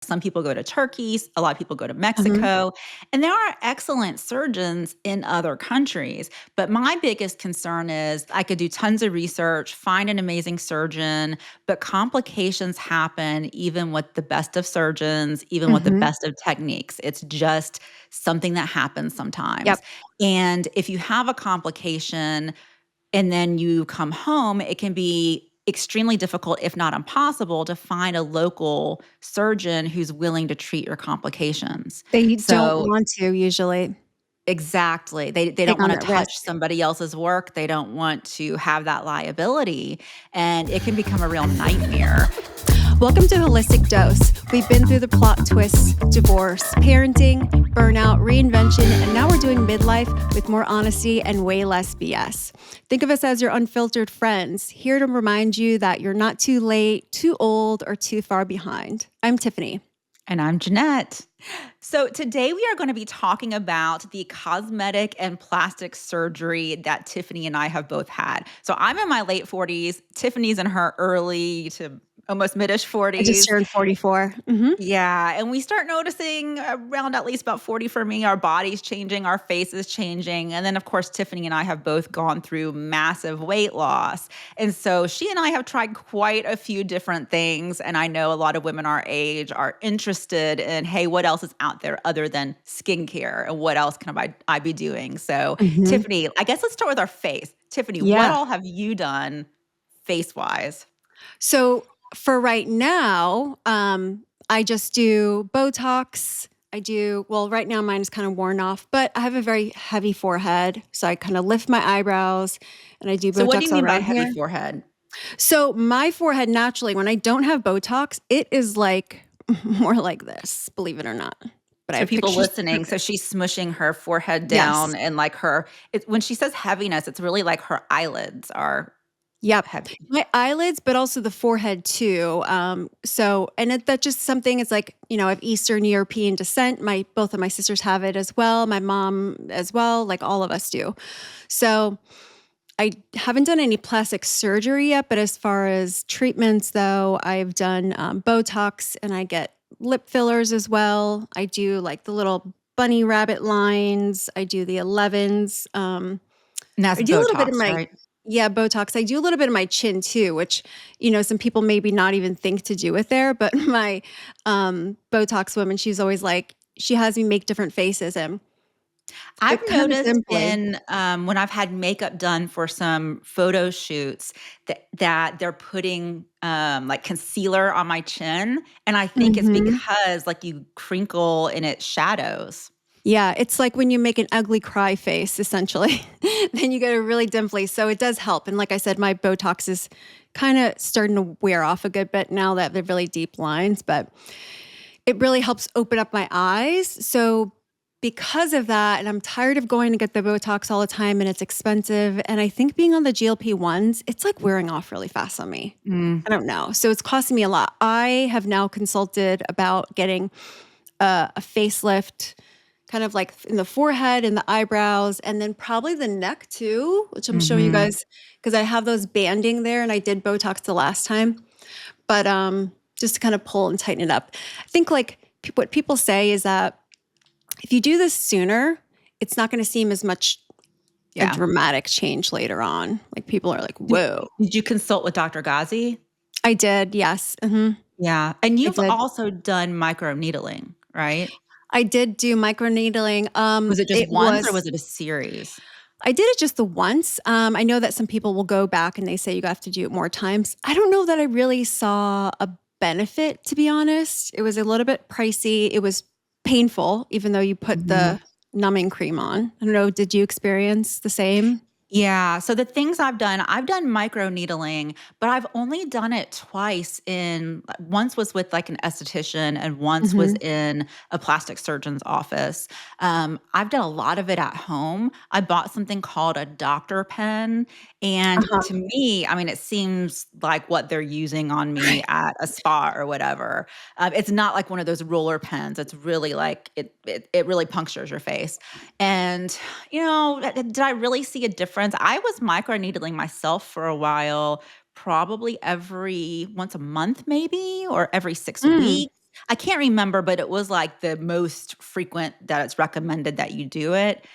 Some people go to Turkey, a lot of people go to Mhm. Mexico, and there are excellent surgeons in other countries. But my biggest concern is I could do tons of research, find an amazing surgeon, but complications happen even with the best of surgeons, even with the Mhm. best of techniques. It's just something that happens sometimes. Yep. And if you have a complication, and then you come home, it can be extremely difficult, if not impossible, to find a local surgeon who's willing to treat your complications. They don't So want to usually exactly. They take don't on wanna that touch risk. somebody else's work. They don't want to have that liability, and it can become a real nightmare. Welcome to Holistic Dose. We've been through the plot twists, divorce, parenting, burnout, reinvention, and now we're doing midlife with more honesty and way less BS. Think of us as your unfiltered friends, here to remind you that you're not too late, too old, or too far behind. I'm Tiffany. And I'm Jeanette. So, today we are going to be talking about the cosmetic and plastic surgery that Tiffany and I have both had. So, I'm in my late 40s, Tiffany's in her early to almost midish I just 40s. turned 44. Mhm. Yeah, and we start noticing around at least about 40 for me, our body's changing, our face is changing. And then, of course, Tiffany and I have both gone through massive weight loss. And so she and I have tried quite a few different things. And I know a lot of women our age are interested in, hey, what else is out there other than skincare? And what else can I be doing? So, Mhm. Tiffany, I guess let's start with our face. Tiffany, what Yeah. all have you done face wise? So for right now, I just do Botox. Right now mine is kind of worn off, but I have a very heavy forehead. So I kind of lift my eyebrows and I do So, what do you Botox all mean by around heavy here. forehead? So my forehead naturally, when I don't have Botox, it is like more like this, believe it or not. But I So have people pictures to prove listening, so it. she's smushing her forehead Yes. down and like when she says heaviness, it's really like her eyelids are Yep. heavy. My eyelids, but also the forehead too. That's just something. It's like, I have Eastern European descent. Both of my sisters have it as well. My mom as well. Like all of us do. So I haven't done any plastic surgery yet, but as far as treatments though, I've done Botox and I get lip fillers as well. I do like the little bunny rabbit lines. I do the 11s. And that's I do a little bit Botox, of my right? Yeah, Botox. I do a little bit of my chin too, which, some people maybe not even think to do it there. But my Botox woman, she's always like, she has me make different faces and I've it kind of noticed simply. in when I've had makeup done for some photo shoots that they're putting like concealer on my chin, and I think it's Mhm. because like you crinkle and it shadows. Yeah, it's like when you make an ugly cry face, essentially, then you get a really dimply. So it does help. And like I said, my Botox is kind of starting to wear off a good bit now that they're really deep lines, but it really helps open up my eyes. So because of that, and I'm tired of going to get the Botox all the time and it's expensive. And I think being on the GLP-1s, it's like wearing off really fast on me. Mm. I don't know. So it's costing me a lot. I have now consulted about getting a facelift, kind of like in the forehead and the eyebrows, and then probably the neck too, which I'm showing you Mhm. guys because I have those banding there and I did Botox the last time. But just to kind of pull and tighten it up. I think like what people say is that if you do this sooner, it's not going to seem as much a Yeah. dramatic change later on. Like people are like, Did, whoa. did you consult with Dr. Ghazi? I did, yes. Yeah, and I you've did. also done microneedling, right? I did do microneedling. Was it just once or was it a series? I did it just the once. I know that some people will go back and they say you have to do it more times. I don't know that I really saw a benefit, to be honest. It was a little bit pricey. It was painful, even though you put Mhm. the numbing cream on. I don't know. Did you experience the same? Yeah, so the things I've done microneedling, but I've only done it twice once was with like an esthetician and once was Hmm. in a plastic surgeon's office. I've done a lot of it at home. I bought something called a doctor pen, and Uh-huh. to me, I mean, it seems like what they're using on me at a spa or whatever. It's not like one of those roller pens. It's really like it really punctures your face. And did I really see a difference? I was microneedling myself for a while, probably every once a month maybe, or every 6 Mm. weeks. I can't remember, but it was like the most frequent that it's recommended that you do it.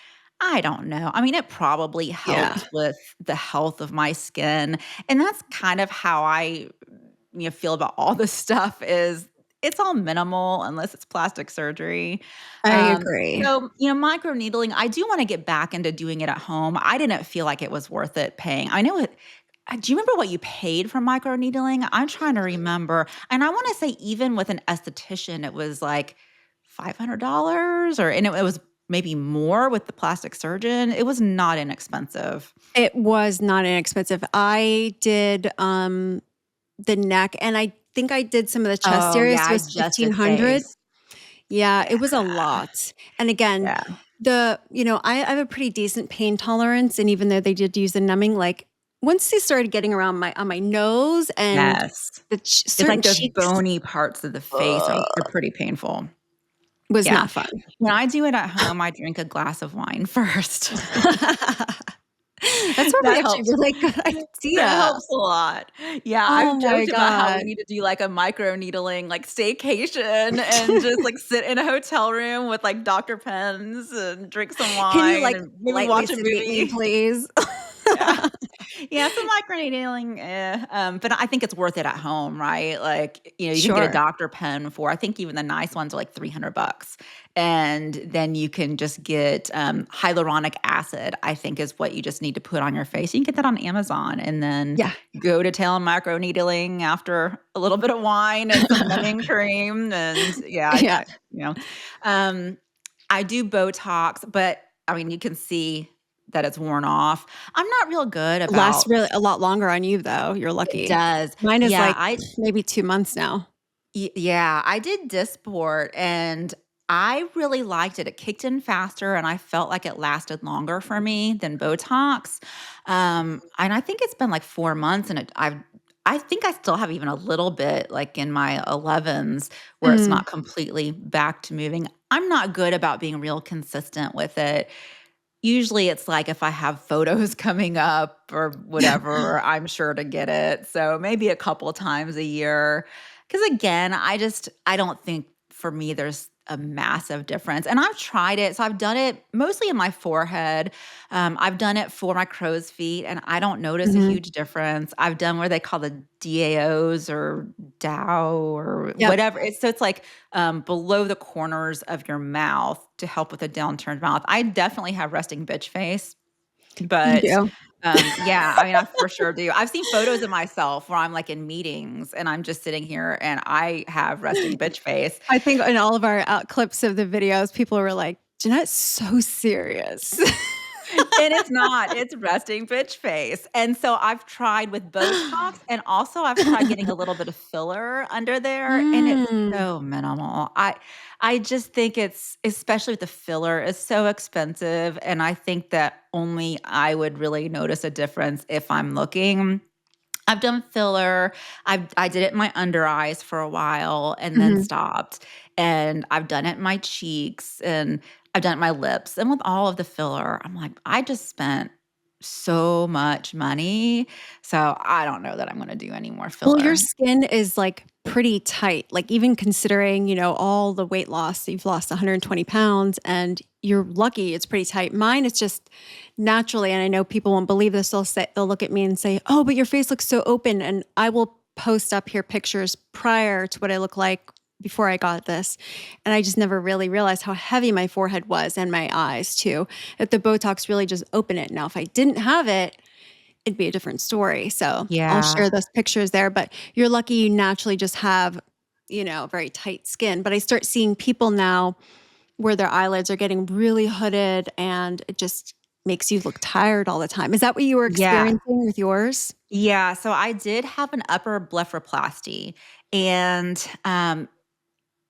I don't know. I mean, it probably Yeah, helped with the health of my skin, and that's kind of how I, feel about all this stuff is it's all minimal unless it's plastic surgery. I Um, agree. microneedling, I do wanna get back into doing it at home. I didn't feel like it was worth it paying. I know it do you remember what you paid for microneedling? I'm trying to remember, and I wanna say even with an esthetician, it was like $500 it was maybe more with the plastic surgeon. It was not inexpensive. It was not inexpensive. I did, the neck, and I think I did some of the chest Oh, area, yeah, so I it was just did 1,500. face. Yeah, Yeah, it was a lot. And again, yeah. I have a pretty decent pain tolerance, and even though they did use the numbing, like, once they started getting around my nose and Yes. the It's certain like those cheeks, bony parts of the face are ugh, pretty painful. was Yeah. not fun. When I do it at home, I drink a glass of wine first. That's probably That actually a helps. really good That idea. helps a lot. Yeah, Oh I've my joked about how we god. need to do, like, a micro needling, like, staycation and just, like, sit in a hotel room with, like, Dr. Pens and drink some Can you, wine like, and maybe lightly watch a sedate me, movie. please? Yeah. Yeah, some microneedling, but I think it's worth it at home, right? Like, you can get a Sure. doctor pen for I think even the nice ones are like $300. And then you can just get, hyaluronic acid, I think is what you just need to put on your face. You can get that on Amazon and then Yeah. go to town microneedling after a little bit of wine and some numbing cream, and yeah, Yeah. you know, um, I do Botox, but I mean, you can see that it's worn off. I'm not real good Lasts about really a lot longer on you, though. You're it lucky. does. Mine is, Yeah, like, maybe 2 months now. yeah, I did Dysport and I really liked it. It kicked in faster and I felt like it lasted longer for me than Botox. And I think it's been like 4 months and I think I still have even a little bit like in my 11s where it's Mm, not completely back to moving. I'm not good about being real consistent with it. Usually it's like if I have photos coming up or whatever, I'm sure to get it. So maybe a couple times a year. Because again, I don't think for me there's a massive difference. And I've tried it. So I've done it mostly in my forehead. I've done it for my crow's feet, and I don't notice a mhm. huge difference. I've done where they call the DAOs or Dow or Yep, whatever. It's like below the corners of your mouth to help with a downturned mouth. I definitely have resting bitch face, you but do. yeah, I mean, I for sure do. I've seen photos of myself where I'm like in meetings and I'm just sitting here and I have resting bitch face. I think in all of our, clips of the videos, people were like, "Jeanette's so serious." And it's not, it's resting bitch face. And so I've tried with Botox and also I've tried getting a little bit of filler under there and it's Mm, so minimal. I just think it's especially with the filler is so expensive and I think that only I would really notice a difference if I'm looking. I've done filler. I did it in my under eyes for a while and then mhm. stopped. And I've done it in my cheeks and I've done it in my lips. And with all of the filler, I'm like, I just spent so much money. So I don't know that I'm going to do any more Well, your filler. skin is, like, pretty tight, like, even considering, all the weight loss, you've lost 120 pounds, and you're lucky it's pretty tight. Mine is just naturally, and I know people won't believe this, they'll look at me and say, "Oh, but your face looks so open," and I will post up here pictures prior to what I look like before I got this, and I just never really realized how heavy my forehead was and my eyes too, that the Botox really just open it. Now, if I didn't have it, it'd be a different story. So I'll Yeah. share those pictures there. But you're lucky you naturally just have, very tight skin. But I start seeing people now where their eyelids are getting really hooded and it just makes you look tired all the time. Is that what you were Yeah. experiencing with yours? Yeah. So I did have an upper blepharoplasty and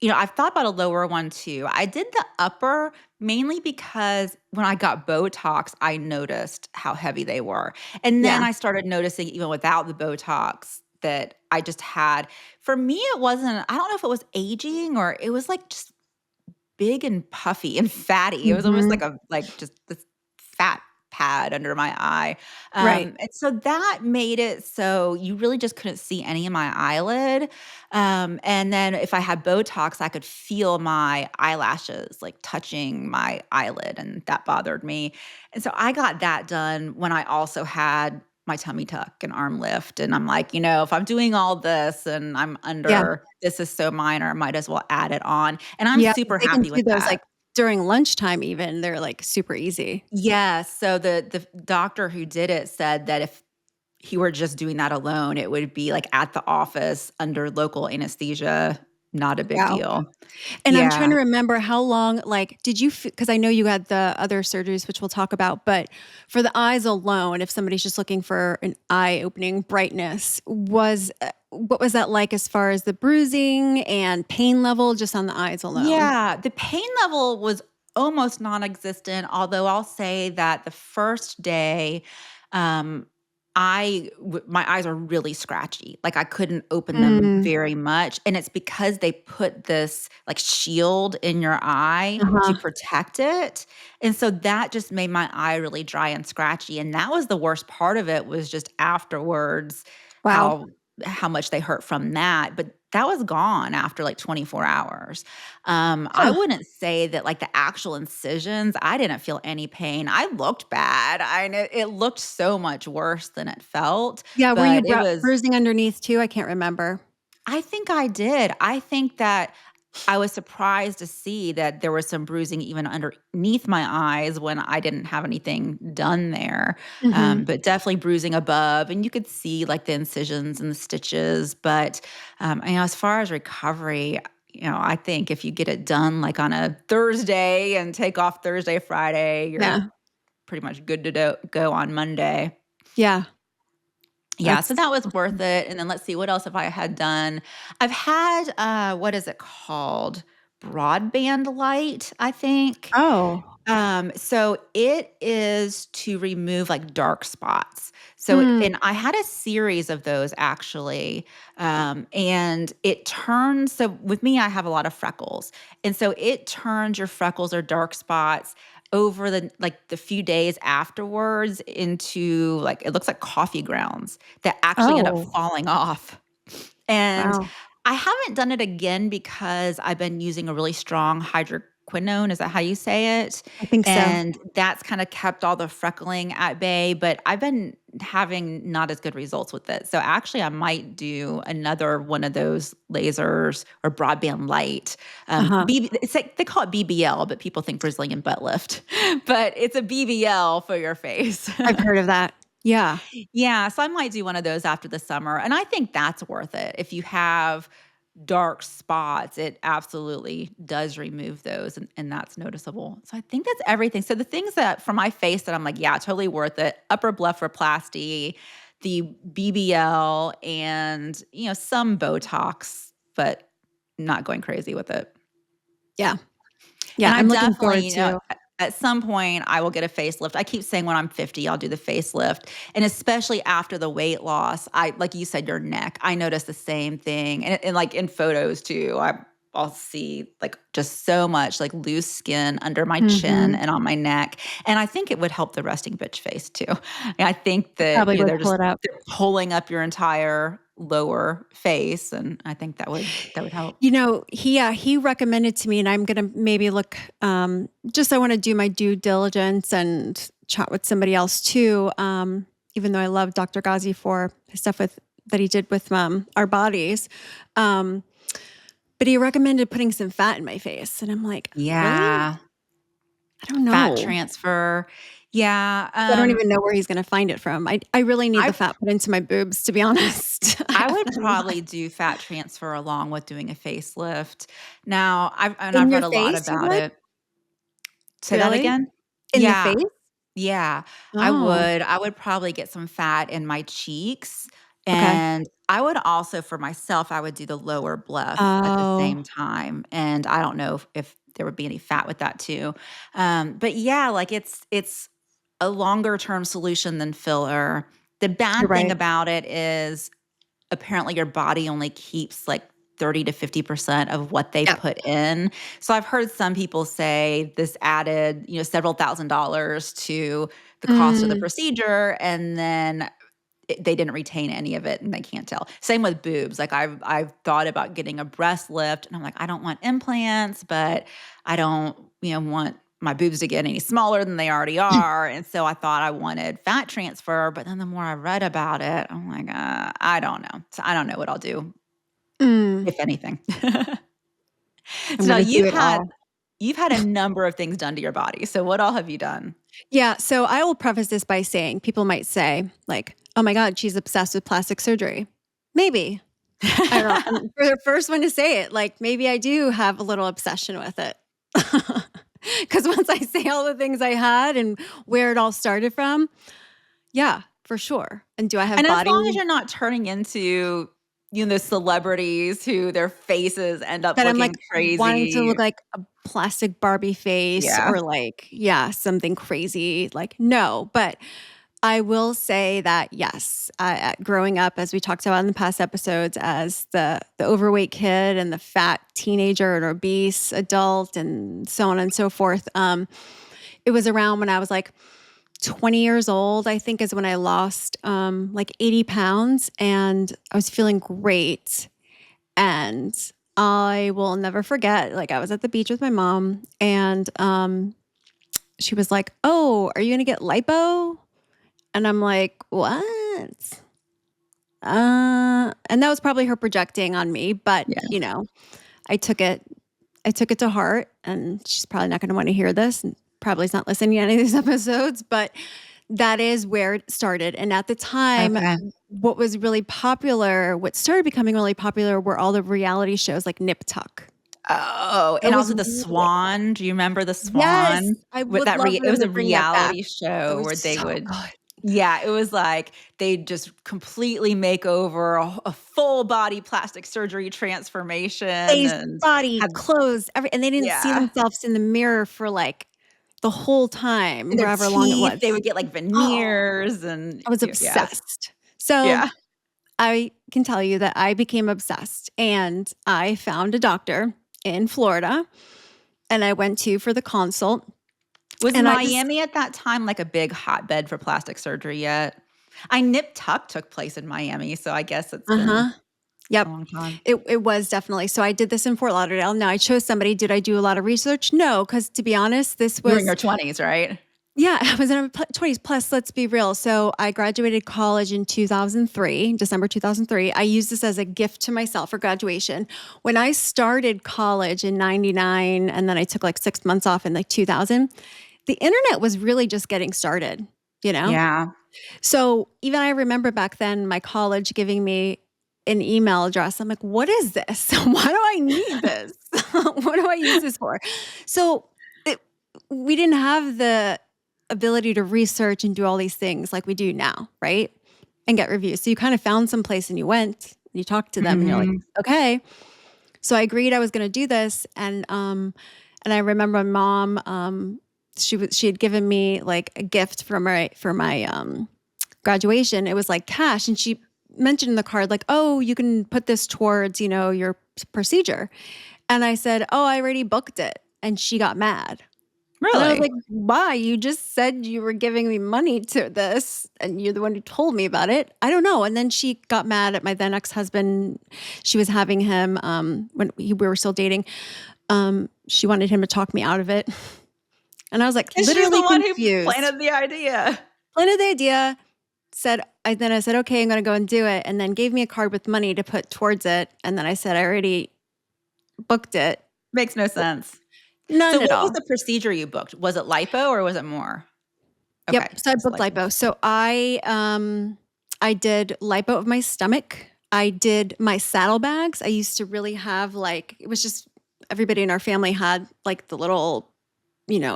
I've thought about a lower one too. I did the upper mainly because when I got Botox, I noticed how heavy they were. And Yeah. then I started noticing even without the Botox that I just had. For me, it wasn't, I don't know if it was aging or it was like just big and puffy and fatty. It was almost Hmm. like just this fat pad under my eye. Right. And so that made it so you really just couldn't see any of my eyelid. And then if I had Botox, I could feel my eyelashes like touching my eyelid, and that bothered me. And so I got that done when I also had my tummy tuck and arm lift. And I'm like, if I'm doing all this and I'm Yeah. under, this is so minor, might as well add it on. And I'm Yeah, 'cause super they can happy do with those, that. like, during lunchtime even. They're, like, super easy. Yeah. So the doctor who did it said that if he were just doing that alone, it would be like at the office under local anesthesia, not a big Wow. deal. And I'm trying Yeah. to remember how long, like, did you because I know you had the other surgeries, which we'll talk about, but for the eyes alone, if somebody's just looking for an eye-opening brightness, what was that like as far as the bruising and pain level just on the eyes alone? Yeah, the pain level was almost non-existent, although I'll say that the first day, um, my eyes are really scratchy. Like, I couldn't open them Mm. very much, and it's because they put this, like, shield in your eye to Uh-huh. protect it, and so that just made my eye really dry and scratchy, and that was the worst part of it, was just afterwards Wow. how much they hurt from that, but that was gone after, like, 24 hours. I Huh. wouldn't say that, like, the actual incisions, I didn't feel any pain. I looked bad. I know it looked so much worse than it felt, Yeah, were you but it was bruising underneath too? I can't remember. I think I did. I think that I was surprised to see that there was some bruising even underneath my eyes when I didn't have anything done there, Mhm. but definitely bruising above, and you could see, like, the incisions and the stitches, but, as far as recovery, I think if you get it done, like, on a Thursday and take off Thursday, Friday, you're Yeah. pretty much good to go on Monday. Yeah. Yeah, so That's that was worth awesome. it, and then let's see, what else have I had done? I've had, what is it called? Broadband light, I think. Oh. So it is to remove, like, dark spots. So Mm. and I had a series of those actually, and it turns so with me, I have a lot of freckles, and so it turns your freckles or dark spots over the few days afterwards into, like, it looks like coffee grounds that actually end up Oh, falling off. And wow. I haven't done it again because I've been using a really strong hydroquinone, is that how you say it? I think so. And that's kinda kept all the freckling at bay, but I've been having not as good results with it. So, actually, I might do another one of those lasers or broadband light. Uh-huh. It's like they call it BBL, but people think Brazilian butt lift. But it's a BBL for your face. I've heard of that. Yeah. Yeah, so I might do one of those after the summer, and I think that's worth it. If you have dark spots, it absolutely does remove those, and that's noticeable. So I think that's everything. So the things that for my face that I'm like, yeah, totally worth it. Upper blepharoplasty, the BBL, and some Botox, but not going crazy with it. Yeah. And Yeah, I I'm looking forward definitely, to at some point, I will get a facelift. I keep saying when I'm 50, I'll do the facelift. And especially after the weight loss, like you said, your neck, I notice the same thing. And like in photos too, I'll see like just so much like loose skin under my chin Mhm. and on my neck. And I think it would help the resting bitch face too. And I think It that, probably would pull it up. they're pulling up your entire lower face. And I think that would help. He recommended to me, and I'm gonna maybe look, just I wanna do my due diligence and chat with somebody else too, even though I love Dr. Ghazi for his stuff that he did with, our bodies. Um, but he recommended putting some fat in my face, and I'm like, "Really? Yeah. I don't Fat know." transfer. Yeah, 'Cause I don't even know where he's gonna find it from. I really need the I fat put into my boobs, to be honest. I I have would a lot. probably do fat transfer along with doing a facelift. Now, In I've your read a lot face, you about would? it. Say that Really? again? In the Yeah. face? Yeah, I Oh, would. I would probably get some fat in my cheeks, okay. and I would also for myself, I would do the lower bleph at the Oh, same time, and I don't know if there would be any fat with that too. But yeah, like it's a longer term solution than filler. The you're bad thing right. about it is apparently your body only keeps like 30 to 50% of what they Yep. put in. So I've heard some people say this added, several $1,000s to the cost of the Mm, procedure, and then they didn't retain any of it and they can't tell. Same with boobs. Like I've thought about getting a breast lift and I'm like, I don't want implants, but I don't, want my boobs to get any smaller than they already are. And so I thought I wanted fat transfer, but then the more I read about it, I'm like, I don't know. So I don't know what I'll do, mm. if anything. I'm So now gonna do it all. you've had a number of things done to your body. So what all have you done? Yeah, so I will preface this by saying people might say, like, "Oh my god, she's obsessed with plastic surgery." Maybe. I don't know. I'm the first one to say it. Like, maybe I do have a little obsession with it. Because once I say all the things I had and where it all started from, yeah, for sure. And do I have And as body long as you're not turning into, those celebrities who their faces end up that I'm, like, looking wanting to crazy. look like a plastic Barbie face Yeah. or, like, yeah, something crazy, like, no. But I will say that, yes, growing up, as we talked about in the past episodes, as the overweight kid and the fat teenager and obese adult and so on and so forth, it was around when I was, like, 20 years old, I think is when I lost, like 80 pounds, and I was feeling great. And I will never forget, like, I was at the beach with my mom, and she was like, "Oh, are you gonna get lipo?" And I'm like, "What?" And that was probably her projecting on me, but, Yeah. I took it I took it to heart, and she's probably not gonna wanna hear this, and probably is not listening to any of these episodes, but that is where it started. And at the time, Okay. what started becoming really popular were all the reality shows like Nip Tuck. Oh, It and was also The Swan. Do you remember The Yes, Swan? I With would that love it them was to a bring that back. reality It show was where they so would. good. Yeah, it was like they just completely make over a full body plastic surgery transformation Face, and body, had. clothes, and they didn't see Yeah. themselves in the mirror for, like, the whole time, And their however long it teeth, was. they would get like Oh, veneers and I was yes. obsessed. So, Yeah. I can tell you that I became obsessed, and I found a doctor in Florida, and I went to for the consult, Was and I just Miami at that time like a big hotbed for plastic surgery yet? I Nip Tuck took place in Miami, so I guess it's been Uh-huh. a Yep. long time. It was definitely. So I did this in Fort Lauderdale. Now I chose somebody. Did I do a lot of research? No, because to be honest, this You were in was your 20s, right? yeah, I was in my 20s. Plus, let's be real. So I graduated college in 2003, December 2003. I used this as a gift to myself for graduation. When I started college in 99, and then I took like 6 months off in like 2000, the internet was really just getting started, you know? Yeah. So even I remember back then my college giving me an email address. I'm like, what is this? Why do I need this? What do I use this for? So it, we didn't have the ability to research and do all these things like we do now, right? And get reviews. So you kind of found some place and you went and you talked to them and you're like, Mhm. okay. So I agreed I was going to do this, and I remember my mom, she had given me like a gift for my graduation. It was like cash, and she mentioned in the card like, "Oh, you can put this towards your procedure." And I said, "Oh, I already booked it," and she got mad. And I was Really? like, "Why? You just said you were giving me money to this, and you're the one who told me about it." I don't know. And then she got mad at my then ex-husband. She was having him when we were still dating. She wanted him to talk me out of it, and I was like, And she's the literally one who confused. planted the idea. Planted the idea. Then I said, okay, I'm going to go and do it, and then gave me a card with money to put towards it, and then I said I already booked it. Makes no sense. So None at what was all. the procedure you booked? Was it lipo or was it more? Okay, Yep. So I just booked lipo. lipo. So I did lipo of my stomach. I did my saddlebags. I used to really have like it was just everybody in our family had like the little,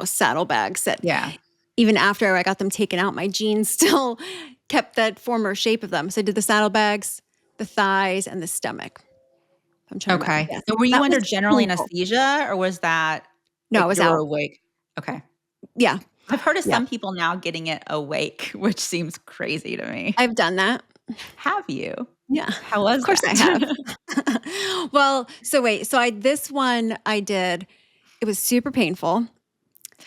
saddlebags that Yeah. even after I got them taken out, my jeans still kept that former shape of them. So I did the saddlebags, the thighs, and the stomach. I'm trying to remember. Okay. Yes. So were you That was under general painful. anesthesia or was that No, I like was you were out. awake? Okay. Yeah. I've heard of Yeah. some people now getting it awake, which seems crazy to me. I've done that. Have you? Yeah, How of was course I have. that? Well, so wait, so this one I did, it was super painful,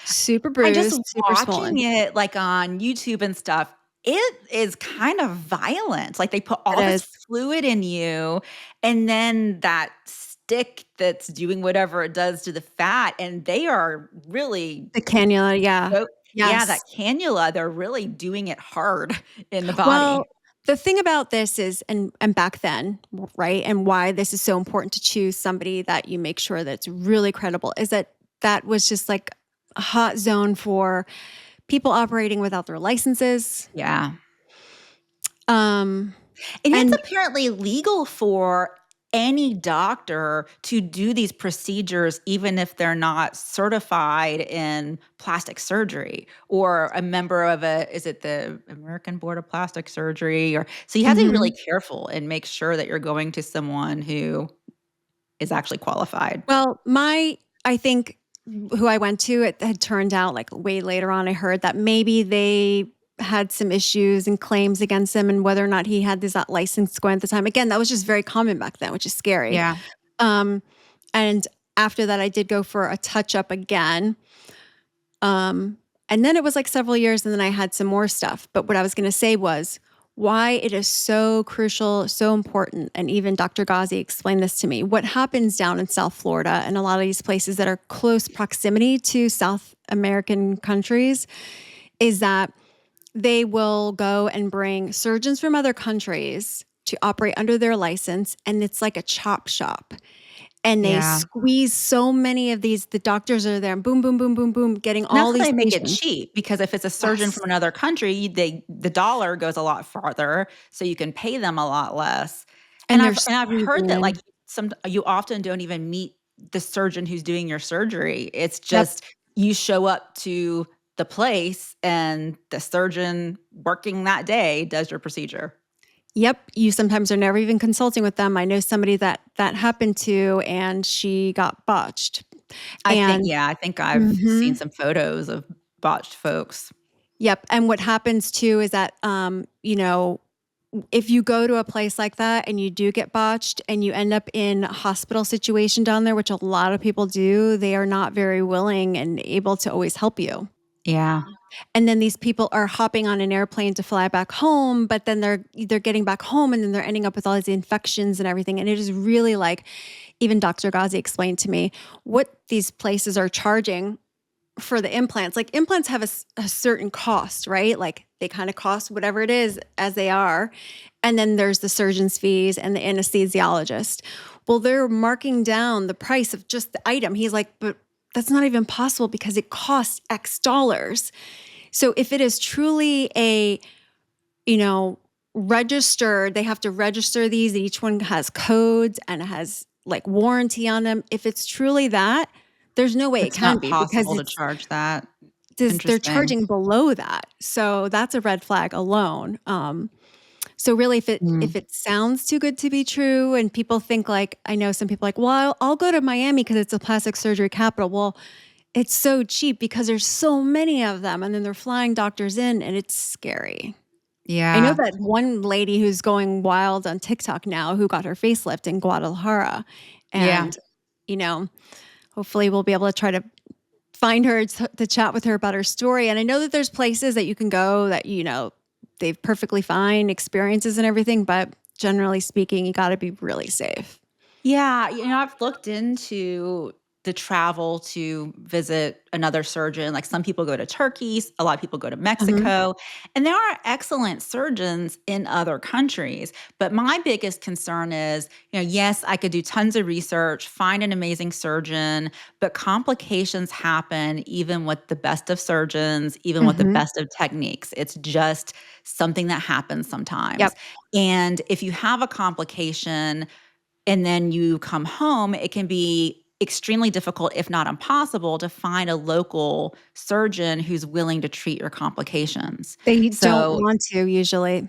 super I just bruised, super watching swollen. it, like, on YouTube and stuff, it is kind of violent, like, they put It all this is. fluid in you, and then that stick that's doing whatever it does to the fat, and they are really The cannula, yeah. so yeah, that Yes. cannula, they're really doing it hard in the Well, body. the thing about this is and back then, right, and why this is so important to choose somebody that you make sure that's really credible is that that was just like a hot zone for people operating without their licenses. Yeah. Um, And it's and apparently legal for any doctor to do these procedures even if they're not certified in plastic surgery or a member of a is it the American Board of Plastic Surgery or so you have to be really Mhm. careful and make sure that you're going to someone who is actually qualified. Well, I think who I went to, it had turned out like way later on, I heard that maybe they had some issues and claims against him and whether or not he had this that license going at the time. Again, that was just very common back then, which is scary. Yeah. Um, and after that, I did go for a touch up again. Um, and then it was like several years, and then I had some more stuff. But what I was going to say was why it is so crucial, so important. And even Dr. Ghazi explained this to me. What happens down in South Florida and a lot of these places that are close proximity to South American countries is that they will go and bring surgeons from other countries to operate under their license. And it's like a chop shop and they Yeah. squeeze so many of these the doctors are there, boom, boom, boom, boom, boom, getting And that's all how these they make it patients. cheap because if it's a surgeon Yes. from another country, the dollar goes a lot farther, so you can pay them a lot less. And they're And I've heard squeezing that, like, in. you often don't even meet the surgeon who's doing your surgery. It's Yep. just you show up to the place and the surgeon working that day does your procedure. Yep, you sometimes are never even consulting with them. I know somebody that that happened to, and she got botched. And I think I've seen mhm. some photos of botched folks. Yep, and what happens too is that, if you go to a place like that and you do get botched and you end up in a hospital situation down there, which a lot of people do, they are not very willing and able to always help you. Yeah. And then these people are hopping on an airplane to fly back home, but then they're getting back home and then they're ending up with all these infections and everything. And it is really like, even Dr. Ghazi explained to me what these places are charging for the implants. Like implants have a certain cost, right? Like they kind of cost whatever it is as they are. And then there's the surgeon's fees and the anesthesiologist. Well, they're marking down the price of just the item. He's like, but that's not even possible because it costs X dollars. So if it is truly a, you know, registered, they have to register these. Each one has codes and has like warranty on them. If it's truly that, there's no way it It's can not be because possible to charge that. they're Interesting. charging below that. So that's a red flag alone. So really, Mm. if it sounds too good to be true, and people think like, I know some people like, well, I'll go to Miami because it's a plastic surgery capital. Well, it's so cheap because there's so many of them, and then they're flying doctors in, and it's scary. I know Yeah. that one lady who's going wild on TikTok now who got her facelift in Guadalajara, Yeah. and you know, hopefully we'll be able to try to find her to chat with her about her story. And I know that there's places that you can go that, they've perfectly fine experiences and everything, but generally speaking, you got to be really safe. Yeah, I've looked into the travel to visit another surgeon. Like some people go to Turkey, a lot of people go to Mhm. Mexico, and there are excellent surgeons in other countries. But my biggest concern is, yes, I could do tons of research, find an amazing surgeon, but complications happen even with the best of surgeons, even with the Mhm. best of techniques. It's just something that happens sometimes. Yep. And if you have a complication, and then you come home, it can be extremely difficult, if not impossible, to find a local surgeon who's willing to treat your complications. They don't So want to usually.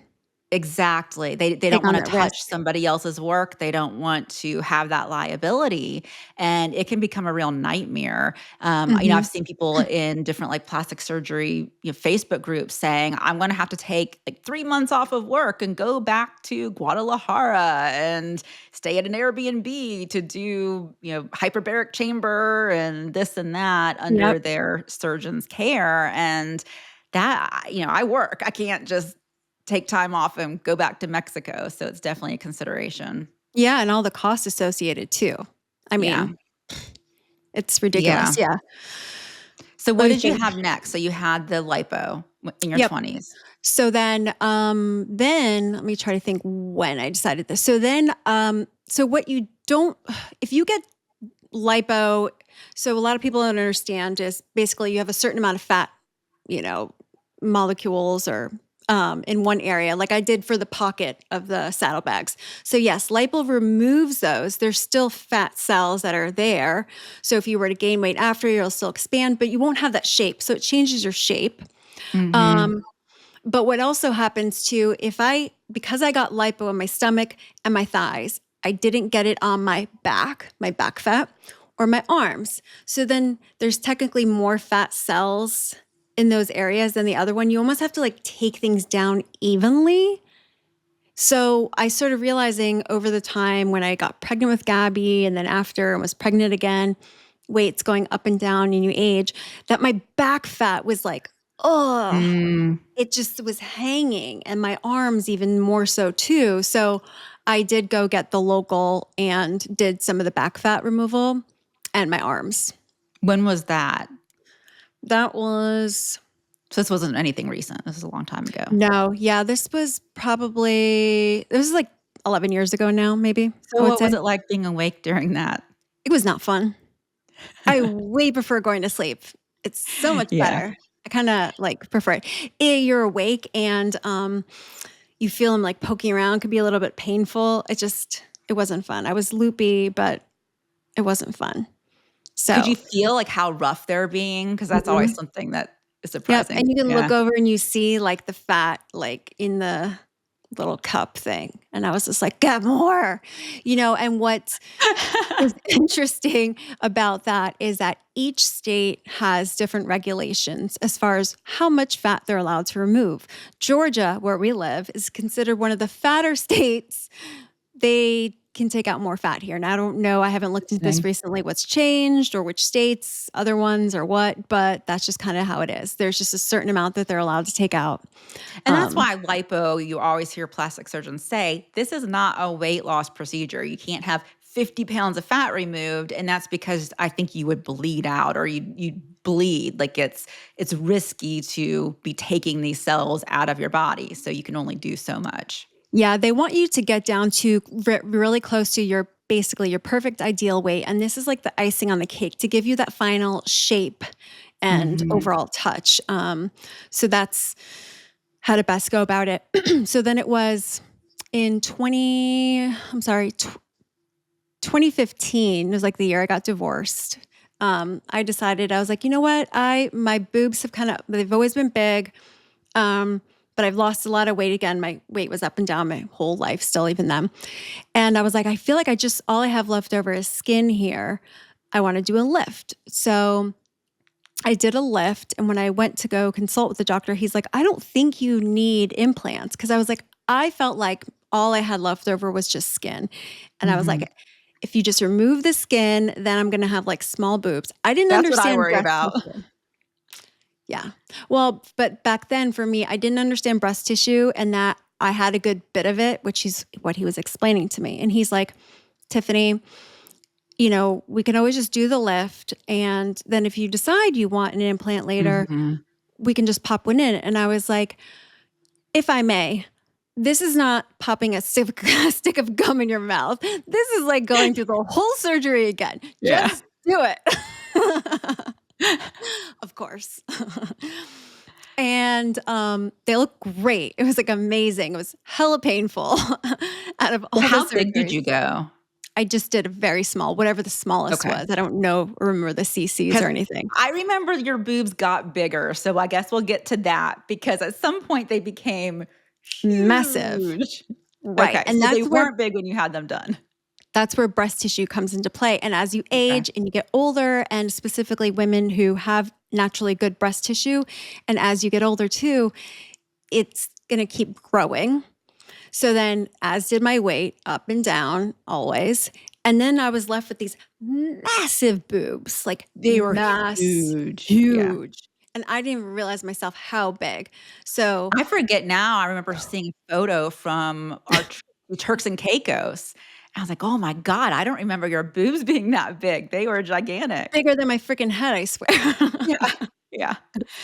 Exactly. They take don't on wanna that risk. touch somebody else's work. They don't want to have that liability, and it can become a real nightmare. I've Mhm. seen people in different, like, plastic surgery, Facebook groups saying, "I'm gonna have to take, like, 3 months off of work and go back to Guadalajara and stay at an Airbnb to do, hyperbaric chamber and this and that under Yep. their surgeon's care," and that I work. I can't just take time off and go back to Mexico, so it's definitely a consideration. Yeah, and all the costs associated too. I Yeah. mean, it's Yeah. ridiculous. Yeah. So Let what me did you think. have next? So you had the lipo in your Yep. 20s. So then let me try to think when I decided this. So what you don't, if you get lipo, so a lot of people don't understand is basically you have a certain amount of fat, you know, molecules or in one area, like I did for the pocket of the saddlebags. So yes, lipo removes those. There's still fat cells that are there. So if you were to gain weight after, you'll still expand, but you won't have that shape. So it changes your shape. Mhm. Um, but what also happens too, because I got lipo in my stomach and my thighs, I didn't get it on my back fat or my arms. So then there's technically more fat cells in those areas than the other one. You almost have to like take things down evenly. So I started realizing over the time when I got pregnant with Gabby and then after and was pregnant again, weights going up and down and you age, that my back fat was like, oh, Mm. it just was hanging and my arms even more so too. So I did go get the local and did some of the back fat removal and my arms. When was that? That was So this wasn't anything recent. This is a long time ago. no, yeah, this was like 11 years ago now, maybe I So would what was say. it like being awake during that? It was not fun. I way prefer going to sleep. It's so much Yeah. better. I kind of like prefer it. You're awake and you feel them like poking around could be a little bit painful. It wasn't fun. I was loopy, but it wasn't fun. Could So, you feel, like, how rough they're being? Because that's always mhm. something that is Yep. surprising. And you can Yeah. look over and you see like the fat, like in the little cup thing. And I was just like, get more, and what is interesting about that is that each state has different regulations as far as how much fat they're allowed to remove. Georgia, where we live, is considered one of the fatter states. They can take out more fat here. And I don't know, I haven't looked into this Interesting. recently, what's changed or which states, other ones or what, but that's just kind of how it is. There's just a certain amount that they're allowed to take out. And that's Um, why lipo, you always hear plastic surgeons say, this is not a weight loss procedure. You can't have 50 pounds of fat removed. And that's because I think you would bleed out or you'd bleed. Like it's risky to be taking these cells out of your body. So you can only do so much. Yeah, they want you to get down to really close to your basically your perfect ideal weight. And this is like the icing on the cake to give you that final shape and Mhm. overall touch. So that's how to best go about it. So then it was in 2015, it was like the year I got divorced. I decided, I was like, you know what? My boobs they've always been big. But I've lost a lot of weight again. My weight was up and down my whole life, still even then. And I was like, I feel like all I have left over is skin here. I want to do a lift. So I did a lift. And when I went to go consult with the doctor, he's like, I don't think you need implants. Cause I was like, I felt like all I had left over was just skin. And I was Mhm. like, if you just remove the skin, then I'm going to have like small boobs. I didn't That's what I understand worry breast about. tissue. Yeah. Well, but back then for me, I didn't understand breast tissue and that I had a good bit of it, which is what he was explaining to me. And he's like, Tiffany, we can always just do the lift. And then if you decide you want an implant later, Mhm. we can just pop one in. And I was like, if I may, this is not popping a stick of gum in your mouth. This is like going through the whole surgery again. Yeah. Just do it. Of course. And they look great. It was like amazing. It was hella painful out of So all the how big did surgeries. you go? I just did a very small, whatever the smallest Okay. was. I don't know or remember the CCs or Because anything. I remember your boobs got bigger, so I guess we'll get to that because at some point they became massive. Huge. Right. Okay, And so they weren't big when you had them done. that's where breast tissue comes into play. And as you Okay. age and you get older, and specifically women who have naturally good breast tissue, and as you get older too, it's going to keep growing. So then, as did my weight, up and down always. And then I was left with these massive boobs, like They were huge. Yeah. huge. And I didn't even realize myself how big. So I forget now. I remember seeing a photo from our Turks and Caicos. I was like, "Oh my god, I don't remember your boobs being that big. They were gigantic." bigger than my freaking head, I swear. Yeah. Yeah.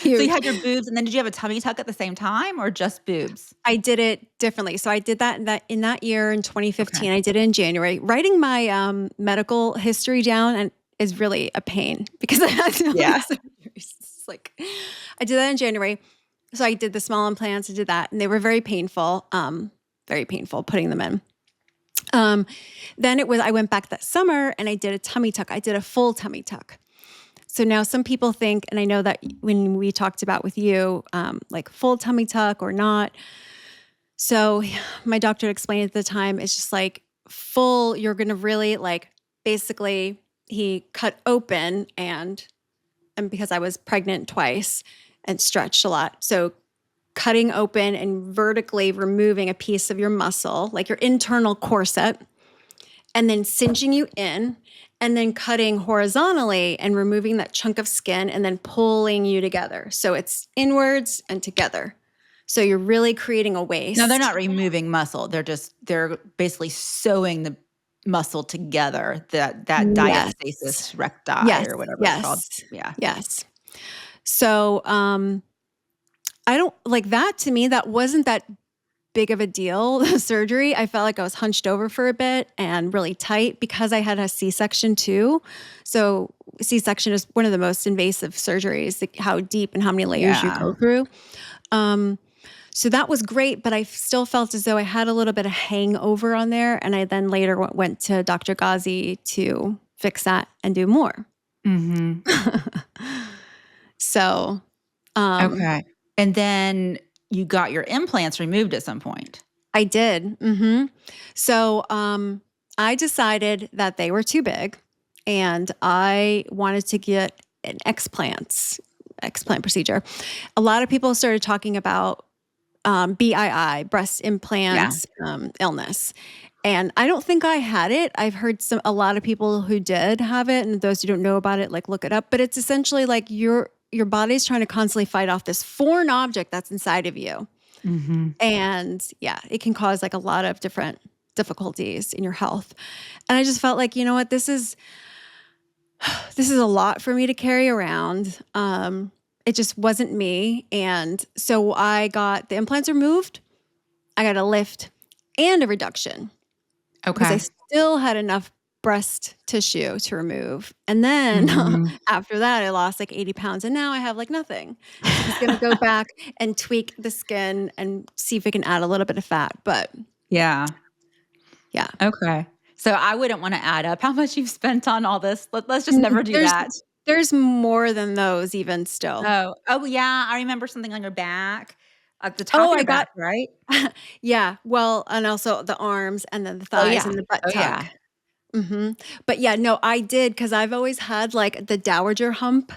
So you Huge. had your boobs, and then did you have a tummy tuck at the same time or just boobs? I did it differently. So I did that in that year in Okay. 2015. I did it in January. Writing my medical history down and is really a pain because I had so many Yeah. surgeries. It's like I did that in January. So I did the small implants. I did that, and they were very painful putting them in. Um, then I went back that summer and I did a tummy tuck. I did a full tummy tuck. So now some people think, and I know that when we talked about with you, like full tummy tuck or not. So my doctor explained at the time, it's just like full, you're going to really like, basically he cut open and because I was pregnant twice and stretched a lot. So cutting open and vertically removing a piece of your muscle, like your internal corset, and then cinching you in, and then cutting horizontally and removing that chunk of skin and then pulling you together. So it's inwards and together. So you're really creating a No, they're waist. not removing muscle. They're basically sewing the muscle together, that Yes. diastasis recti Yes. or whatever it's called. Yes. Yeah. Yes. So I don't like that. To me, that wasn't that big of a deal, the surgery. I felt like I was hunched over for a bit and really tight because I had a C-section too. So C-section is one of the most invasive surgeries, like how deep and how many layers you Yeah. go through. Um, so that was great, but I still felt as though I had a little bit of hangover on there. And I then later went to Dr. Ghazi to fix that and do more. Mhm. So, um, Okay. And then you got your implants removed at some point. I did. So I decided that they were too big and I wanted to get an explant procedure. A lot of people started talking about BII, breast Yeah. implants illness. And I don't think I had it. I've heard a lot of people who did have it, and those who don't know about it, like look it up. But it's essentially like your body's trying to constantly fight off this foreign object that's inside of you. Mhm. And yeah, it can cause like a lot of different difficulties in your health. And I just felt like, you know what, this is a lot for me to carry around. It just wasn't me. And so I got the implants removed. I got a lift and a reduction because I Okay. still had enough breast tissue to remove. And then Mhm. after that, I lost like 80 pounds and now I have like nothing. So he's going to go back and tweak the skin and see if we can add a little bit of fat. But Yeah. yeah, Okay. So I wouldn't wanna add up how much you've spent on all this. Let's just never do there's that. there's more than those even still. Oh. Oh, yeah, I remember something on your back, at the top Oh, of I your back, got right? yeah. Well, and also the arms and then the Oh, thighs yeah. and the butt Oh, tuck. yeah. But yeah, no, I did because I've always had like the dowager hump,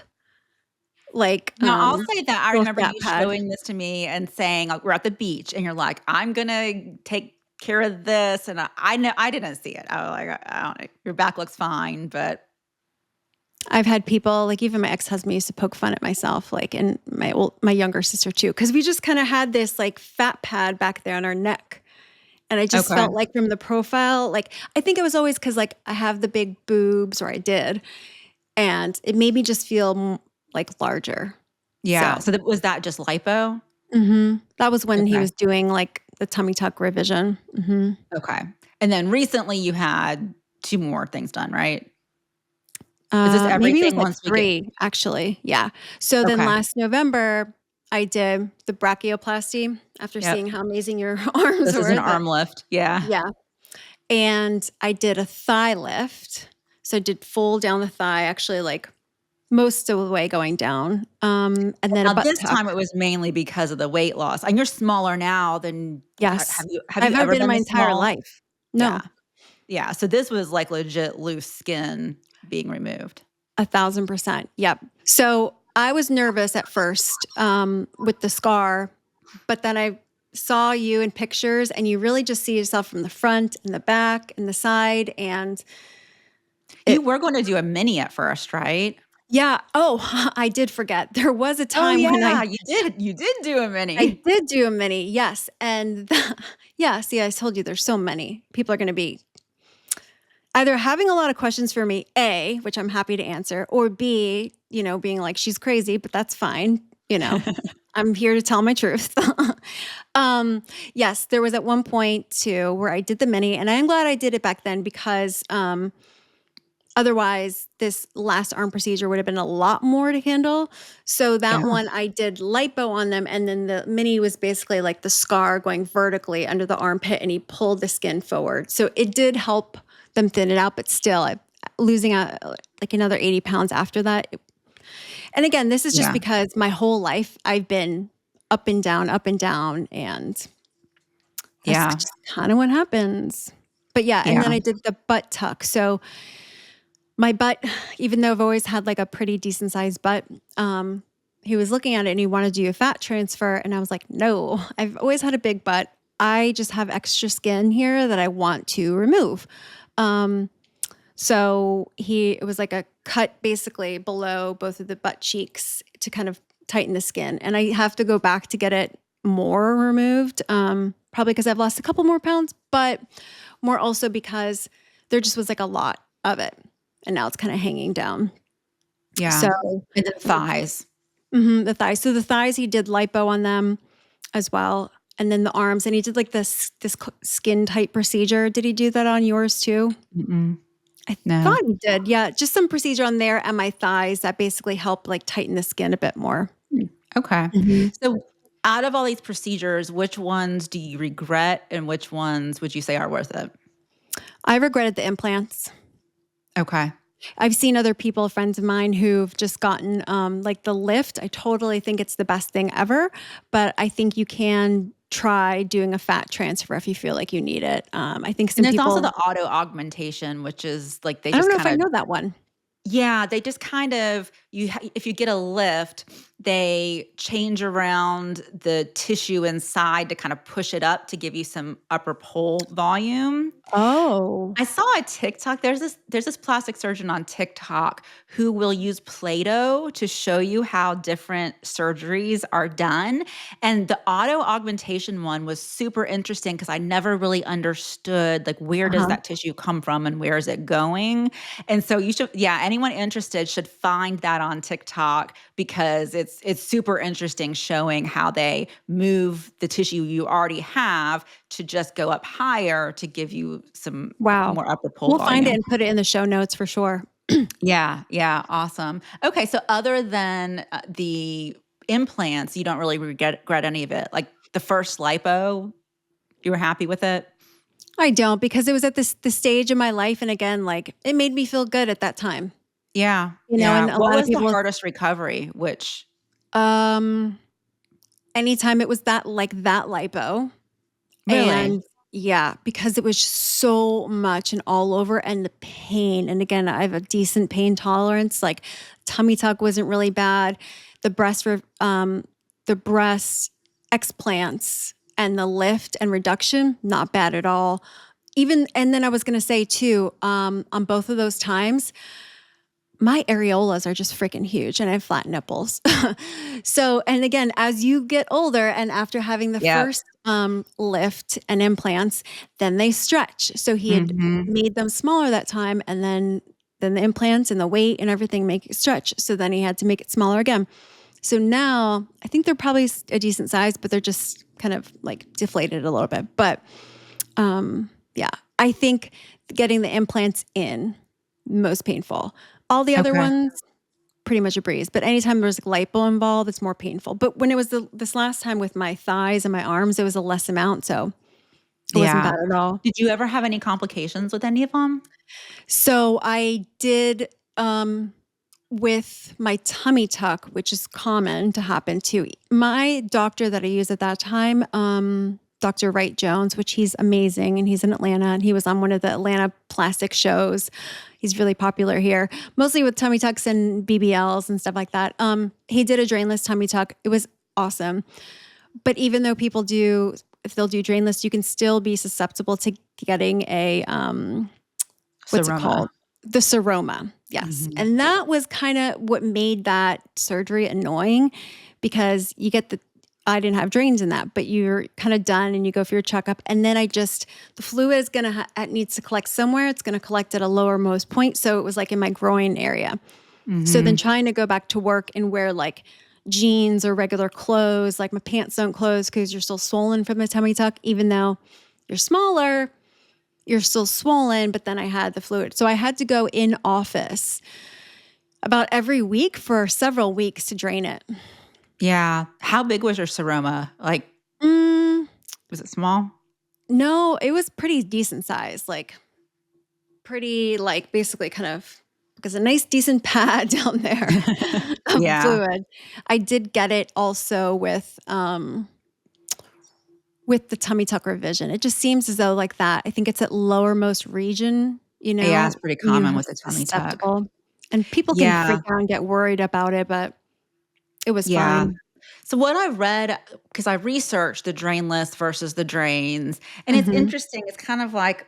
like Now, I'll say that I growth remember gap you pad. showing this to me and saying, we're at the beach, and you're like, "I'm gonna take care of this," and I know I didn't see it. I was like, "I don't know. Your back looks fine," but I've had people like even my ex-husband used to poke fun at myself, like and my younger sister too, because we just kind of had this like fat pad back there on our neck. And I just okay. felt like from the profile, like I think it was always because like I have the big boobs or I did, and it made me just feel like larger. Yeah. So So was that just lipo? that was when he Okay. was doing like the tummy tuck revision. Okay. And then recently you had 2 more things done, right? Is this Maybe it was everything like once we get 3 actually. Yeah. So then okay. last November I did the brachioplasty after Yep. seeing how amazing your arms This is an were. That arm lift. Yeah. yeah. And I did a thigh lift. So I did full down the thigh, actually like most of the way going down. And then a Now butt this tuck. time it was mainly because of the weight loss, and you're smaller now than Yes. have you I've ever ever been in been my this entire small? life. Yeah. No, Yeah, so this was, like, legit loose skin being removed. 1,000%. Yep. So I was nervous at first with the scar, but then I saw you in pictures and you really just see yourself from the front and the back and the side. And You it, were gonna do a mini at first, right? yeah. Oh, I did forget. There was a Oh, time when yeah, you did do a I mini. did do a mini. Yes. And yeah, see, I told you there's so many. People are going to be either having a lot of questions for me, A, which I'm happy to answer, or B, being like, she's crazy, but that's fine. I'm here to tell my truth. um, yes, there was at one point too where I did the mini, and I am glad I did it back then because otherwise this last arm procedure would have been a lot more to handle. So that Yeah. one I did lipo on them, and then the mini was basically like the scar going vertically under the armpit, and he pulled the skin forward. So it did help them thin it out, but still, losing out like another 80 pounds after that. And again, this is just Yeah. because my whole life I've been up and down, and that's Yeah. just kind of what happens. But yeah, and then Yeah. I did the butt tuck. So my butt, even though I've always had like a pretty decent sized butt, he was looking at it and he wanted to do a fat transfer. And I was like, no, I've always had a big butt. I just have extra skin here that I want to remove. Um, so it was like a cut basically below both of the butt cheeks to kind of tighten the skin. And I have to go back to get it more removed, probably because I've lost a couple more pounds, but more also because there just was like a lot of it. And now it's kind of hanging down. So Yeah. And the thighs. the thighs. So the thighs, he did lipo on them as well. And then the arms, and he did like this skin tight procedure. Did he do that on yours too? Mm-mm. I No. thought he did. Yeah, just some procedure on there and my thighs that basically help like tighten the skin a bit more. Hmm, okay. Mhm. So, out of all these procedures, which ones do you regret and which ones would you say are worth it? I regretted the implants. Okay. I've seen other people, friends of mine, who've just gotten like the lift. I totally think it's the best thing ever, but I think you can try doing a fat transfer if you feel like you need it. I think And some there's also people, the auto augmentation, which is like they I don't just know if I kind of know that one. yeah, they just kind of if you get a lift, they change around the tissue inside to kind of push it up to give you some upper pole volume. Oh, I saw a TikTok. There's this plastic surgeon on TikTok who will use Play-Doh to show you how different surgeries are done. And the auto augmentation one was super interesting because I never really understood like where does uh-huh. that tissue come from and where is it going? And so you should, yeah, anyone interested should find that on TikTok because it's super interesting showing how they move the tissue you already have to just go up higher to give you some Wow. more upper pole We'll find it volume. and put it in the show notes for sure. Yeah, yeah, awesome. Okay, so other than, the implants, you don't really regret any of it? Like, the first lipo, you were happy with it? I don't because it was at the stage in my life, and again, like it made me feel good at that time, Yeah, yeah. and a What lot of was the people, hardest recovery? Which um, anytime it was that lipo, really? and yeah, because it was just so much and all over, and the pain. And again, I have a decent pain tolerance. Like tummy tuck wasn't really bad. The the breast explants and the lift and reduction, not bad at all. Even and then I was gonna say too, on both of those times, my areolas are just freaking huge and I have flat nipples. So, and again, as you get older and after having the Yep. first lift and implants, then they stretch. So he had Mhm. made them smaller that time, and then the implants and the weight and everything make it stretch. So then he had to make it smaller again. So now I think they're probably a decent size, but they're just kind of like deflated a little bit. But yeah, I think getting the implants in most painful. All the other Okay. ones, pretty much a breeze. But anytime there's like lipo involved, it's more painful. But when it was this last time with my thighs and my arms, it was a less amount, so it wasn't Yeah. bad at all. Did you ever have any complications with any of them? So I did. with my tummy tuck, which is common to happen too. My doctor that I used at that time, Dr. Wright Jones, which he's amazing, and he's in Atlanta, and he was on one of the Atlanta plastic shows. He's really popular here, mostly with tummy tucks and BBLs and stuff like that. He did a drainless tummy tuck. It was awesome. But even though people do, if they'll do drainless, you can still be susceptible to getting a what's it Seroma. called? The seroma. Yes. Mhm. And that was kind of what made that surgery annoying, because you get I didn't have drains in that, but you're kind of done and you go for your checkup. And then the fluid is going to, it needs to collect somewhere. It's going to collect at a lowermost point. So it was like in my groin area. So then Mhm. trying to go back to work and wear like jeans or regular clothes, like my pants don't close because you're still swollen from the tummy tuck, even though you're smaller, you're still swollen. But then I had the fluid. So I had to go in office about every week for several weeks to drain it. Yeah. How big was your seroma? Like, Mm, was it small? no, it was pretty decent size, like pretty, like basically kind of because a nice decent pad down there of Yeah. fluid. I did get it also with the tummy tuck revision. It just seems as though like that. I think it's that lowermost region, Yeah, it's pretty you common have with the tummy tuck. susceptible. And people can Yeah. freak out and get worried about it, but it was Yeah. fine. So what I've read, because I researched the drainless versus the drains, and it's Mhm. interesting. It's kind of like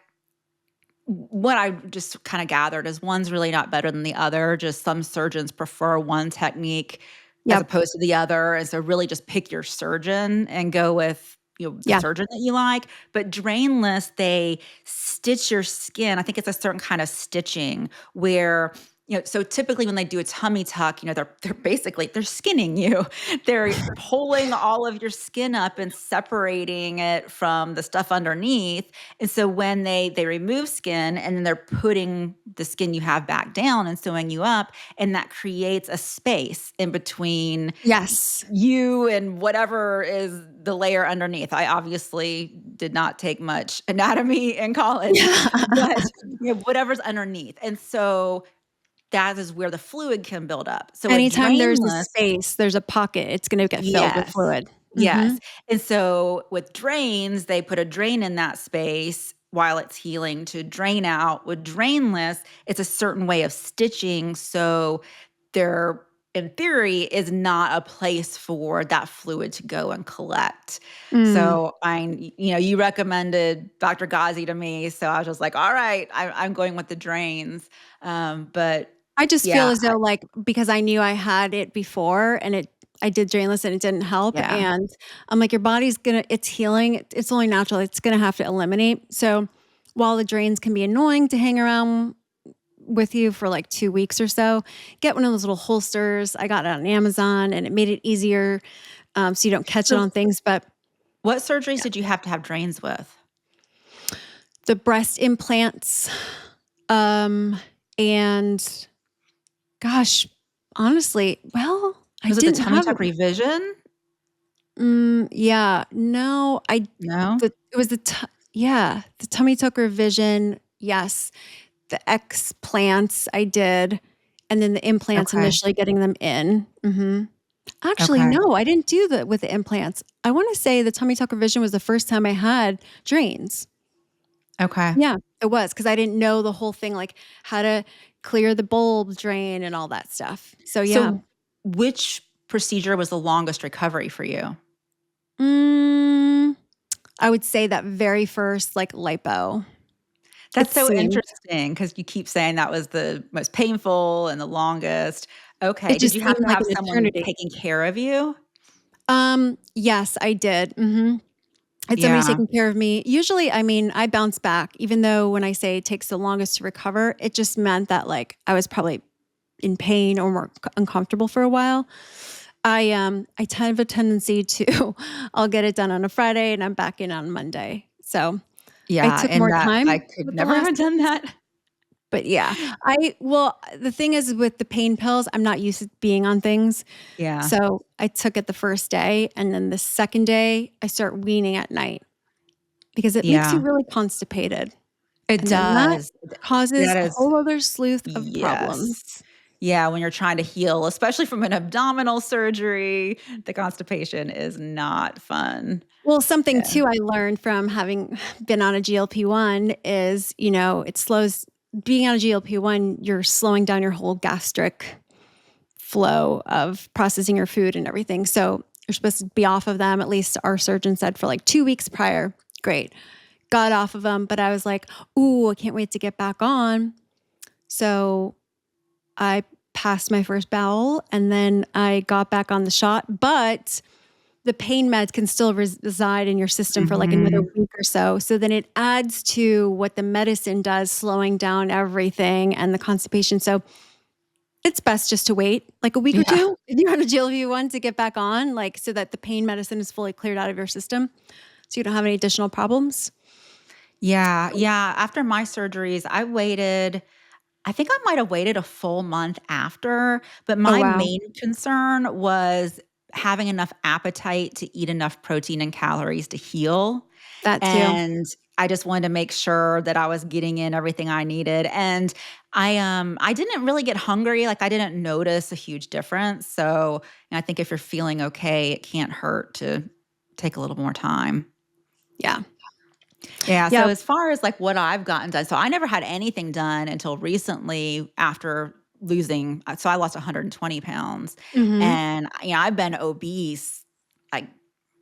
what I just kind of gathered is one's really not better than the other. Just some surgeons prefer one technique as Yep. opposed to the other. And so really just pick your surgeon and go with the Yeah. surgeon that you like. But drainless, they stitch your skin. I think it's a certain kind of stitching where so typically when they do a tummy tuck, they're basically they're skinning you. They're pulling all of your skin up and separating it from the stuff underneath. And so when they remove skin and then they're putting the skin you have back down and sewing you up, and that creates a space in between Yes. you and whatever is the layer underneath. I obviously did not take much anatomy in college, but whatever's underneath. And so that is where the fluid can build up. So a Anytime there's a drainless, space, there's a pocket, it's gonna get filled with yes. fluid. Yes. Mhm. And so with drains, they put a drain in that space while it's healing to drain out. With drainless, it's a certain way of stitching. So there, in theory, is not a place for that fluid to go and collect. Mm. So you recommended Dr. Ghazi to me. So I was just like, all right, I'm going with the drains. But I just feel yeah, as though, like, because I knew I had it before and I did drainless and it didn't help, yeah. and I'm like, "Your body's it's healing, it's only natural, it's gonna have to eliminate." So, while the drains can be annoying to hang around with you for, like, 2 weeks or so, get one of those little holsters. I got it on Amazon, and it made it easier, so you don't catch it So on things, but what surgeries yeah. did you have to have drains with? The breast implants, um, and gosh, honestly, well, I Was it the didn't tummy have tuck revision? Yeah, no, No? it was yeah, the tummy tuck revision, yes. The explants I did, and then the implants Okay, initially getting them in. Mhm. Actually, okay, no, I didn't do the with the implants. I wanna say the tummy tuck revision was the first time I had drains. okay. Yeah, it was because I didn't know the whole thing, like how to clear the bulb drain and all that stuff. So, yeah. So which procedure was the longest recovery for you? Mm, I would say that very first, like, lipo, it That's so seemed. interesting because you keep saying that was the most painful and the longest. Okay, It did just you have seemed to like have an someone eternity. taking care of you? Yes, I did. Mhm. I had somebody Yeah, taking care of me. Usually, I mean, I bounce back, even though when I say it takes the longest to recover, it just meant that like I was probably in pain or more uncomfortable for a while. I have a tendency to I'll get it done on a Friday and I'm back in on Monday. So I yeah, took and more that I time could with the never last have done that. but yeah, the thing is with the pain pills, I'm not used to being on things. Yeah, So I took it the first day and then the second day I start weaning at night because it makes you yeah. really constipated. It And then that does. causes That a is whole other sleuth of problems. yes. Yeah, when you're trying to heal, especially from an abdominal surgery, the constipation is not fun. Well, something Yeah. too I learned from having been on a GLP-1 is, it slows being on a GLP-1, you're slowing down your whole gastric flow of processing your food and everything. So you're supposed to be off of them, at least our surgeon said, for like 2 weeks prior. Great. Got off of them, but I was like, ooh, I can't wait to get back on. So I passed my first bowel and then I got back on the shot, but the pain meds can still reside in your system for like another Mhm. week or so. So then it adds to what the medicine does, slowing down everything and the constipation. So it's best just to wait like a week or Yeah. two if you're on a GLP-1 to get back on, like so that the pain medicine is fully cleared out of your system so you don't have any additional problems. Yeah, yeah, after my surgeries, I think I might have waited a full month after, but Oh, my wow. main concern was having enough appetite to eat enough protein and calories to heal, That too. and I just wanted to make sure that I was getting in everything I needed, and I didn't really get hungry, like, I didn't notice a huge difference, so, I think if you're feeling okay, it can't hurt to take a little more time. Yeah. Yeah, so Yeah. as far as, like, what I've gotten done, so I never had anything done until recently after losing so I lost 120 pounds, Mhm. and, I've been obese, like,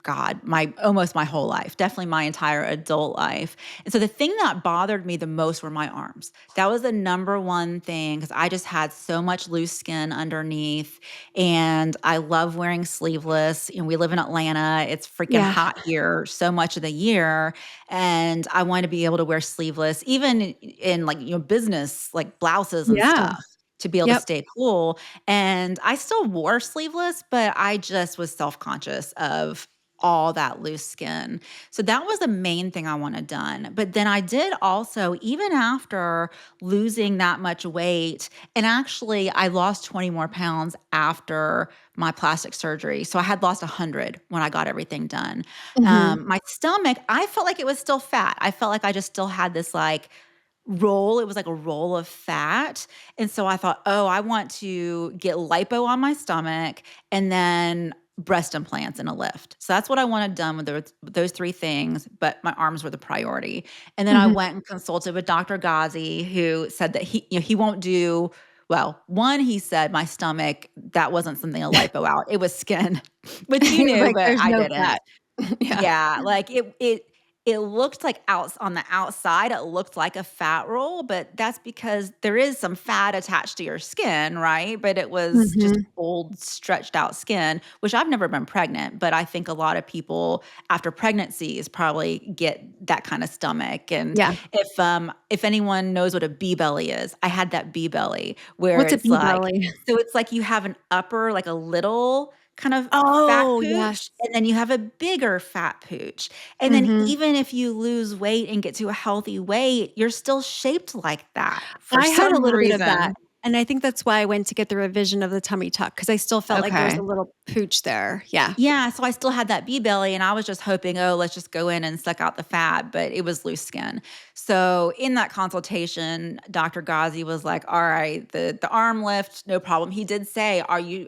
God, my almost my whole life, definitely my entire adult life, and so the thing that bothered me the most were my arms. That was the number one thing because I just had so much loose skin underneath, and I love wearing sleeveless, we live in Atlanta, it's freaking Yeah. hot here so much of the year, and I want to be able to wear sleeveless, even in like, business, like blouses and Yeah. stuff to be able to Yep. stay cool. And I still wore sleeveless, but I just was self-conscious of all that loose skin. So that was the main thing I wanted done. But then I did also, even after losing that much weight, and actually I lost 20 more pounds after my plastic surgery. So I had lost 100 when I got everything done. Mhm. My stomach, I felt like it was still fat. I felt like I just still had this like roll. It was like a roll of fat. And so I thought, oh, I want to get lipo on my stomach and then breast implants and a lift. So that's what I wanted done with those three things, but my arms were the priority. And then I Mhm. went and consulted with Dr. Ghazi, who said that he won't do well. One, he said my stomach, that wasn't something a lipo out. It was skin, which you He was knew, like, but "There's I no didn't. fat." Yeah. Yeah, like it looked like outs on the outside, it looked like a fat roll, but that's because there is some fat attached to your skin, right? But it was just Mhm. old, stretched out skin, which I've never been pregnant, but I think a lot of people after pregnancies probably get that kind of stomach. And Yeah. if anyone knows what a bee belly is, I had that bee belly where What's a it's bee like belly? so it's like you have an upper, like a little kind of fat Oh, pooch, yes. and then you have a bigger fat pooch. And then Mhm. even if you lose weight and get to a healthy weight, you're still shaped like that for I had a some little bit of that, reason. and I think that's why I went to get the revision of the tummy tuck because I still felt like there was a Okay. little pooch there. Yeah. Yeah, so I still had that bee belly and I was just hoping, "Oh, let's just go in and suck out the fat," but it was loose skin. So in that consultation, Dr. Ghazi was like, "All right, the arm lift, no problem." He did say,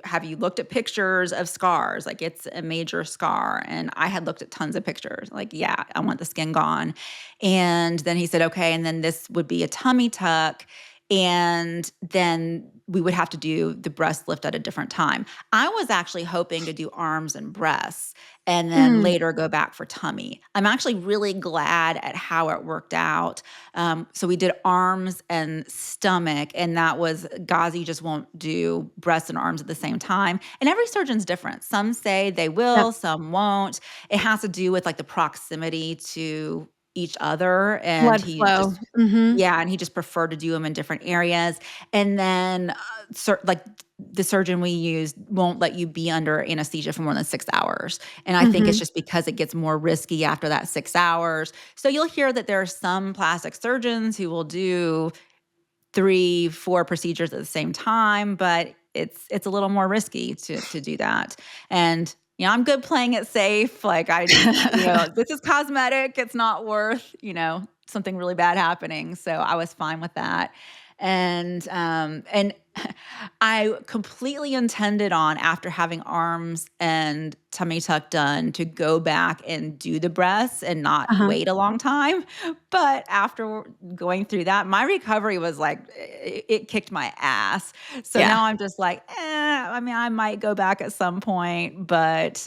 Have you looked at pictures of scars? Like it's a major scar." And I had looked at tons of pictures. Like, yeah, I want the skin gone. And then he said, "Okay, and then this would be a tummy tuck." And then we would have to do the breast lift at a different time. I was actually hoping to do arms and breasts and then Mm. later go back for tummy. I'm actually really glad at how it worked out. So we did arms and stomach, and that was Ghazi just won't do breasts and arms at the same time. And every surgeon's different. Some say they Yep. will, some won't. It has to do with like the proximity to each other. And Blood he flow. just Mhm. yeah, and he just preferred to do them in different areas. And then, like the surgeon we used won't let you be under anesthesia for more than 6 hours. And I think it's Mhm. just because it gets more risky after that 6 hours. So you'll hear that there are some plastic surgeons who will do 3, 4 procedures at the same time, but it's a little more risky to do that. And, I'm good playing it safe. Like this is cosmetic. It's not worth, something really bad happening. So I was fine with that. And I completely intended on, after having arms and tummy tuck done, to go back and do the breasts and not Uh-huh. wait a long time. But after going through that, my recovery was like, it kicked my ass. So Yeah. now I'm just like, I mean, I might go back at some point, but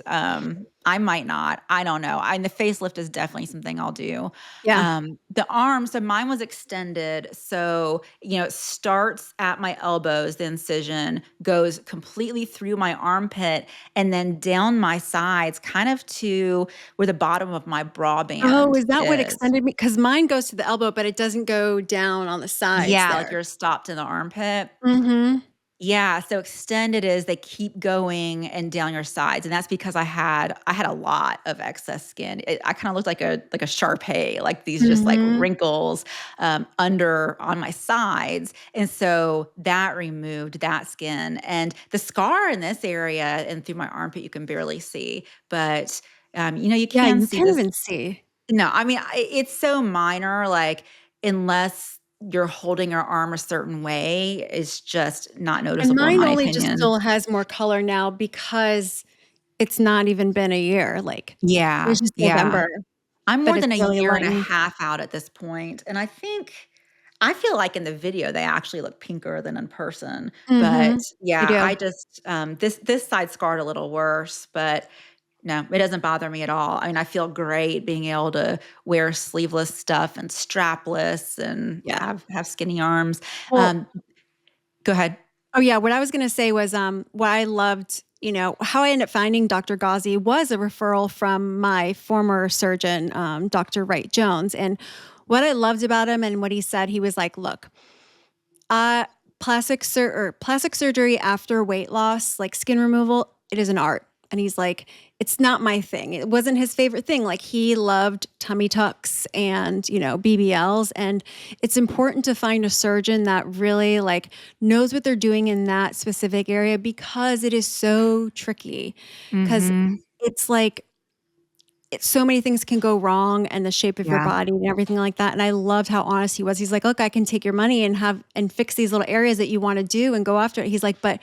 I might not. I don't know. The facelift is definitely something I'll do. Yeah. The arms, so mine was extended. So, it starts at my elbows, the incision goes completely through my armpit and then down my sides, kind of to where the bottom of my bra Oh, band is that what is. extended me? Because mine goes to the elbow, but it doesn't go down on the sides Yeah, like there. you're stopped in the armpit. Mhm. Yeah, so extended is they keep going and down your sides, and that's because I had a lot of excess skin. I kinda looked like a Shar like these just like Mhm. wrinkles, under on my sides, and so that removed that skin, and the scar in this area and through my armpit you can barely see, but, you Yeah, can you see can't this. even see. No, I mean, it's so minor, like, unless you're holding your arm a certain way, it's just not And noticeable in mine my only just opinion. still has more color now because it's not even been a year, like, it Yeah, was just yeah. November, I'm but more it's than a really year and a lightened. half out at this point, and I feel like in the video, they actually look pinker than in person, but, Mhm. They yeah, do. I just, this side scarred a little worse, but no, it doesn't bother me at all. I mean, I feel great being able to wear sleeveless stuff and strapless and Yeah. have skinny arms. Well, Um, Go ahead. oh, yeah, what I was gonna say was, what I loved, how I ended up finding Dr. Ghazi was a referral from my former surgeon, Dr. Wright Jones, and what I loved about him and what he said, he was like, "Look, Uh, plastic surgery after weight loss, like skin removal, it is an art." And he's like, "It's not my thing." It wasn't his favorite thing. Like he loved tummy tucks and, BBLs. And it's important to find a surgeon that really like knows what they're doing in that specific area because it is so tricky. Cause Mhm. it's like so many things can go wrong and the shape of your Yeah. body and everything like that. And I loved how honest he was. He's like, "Look, I can take your money and fix these little areas that you want to do and go after it." He's like, "But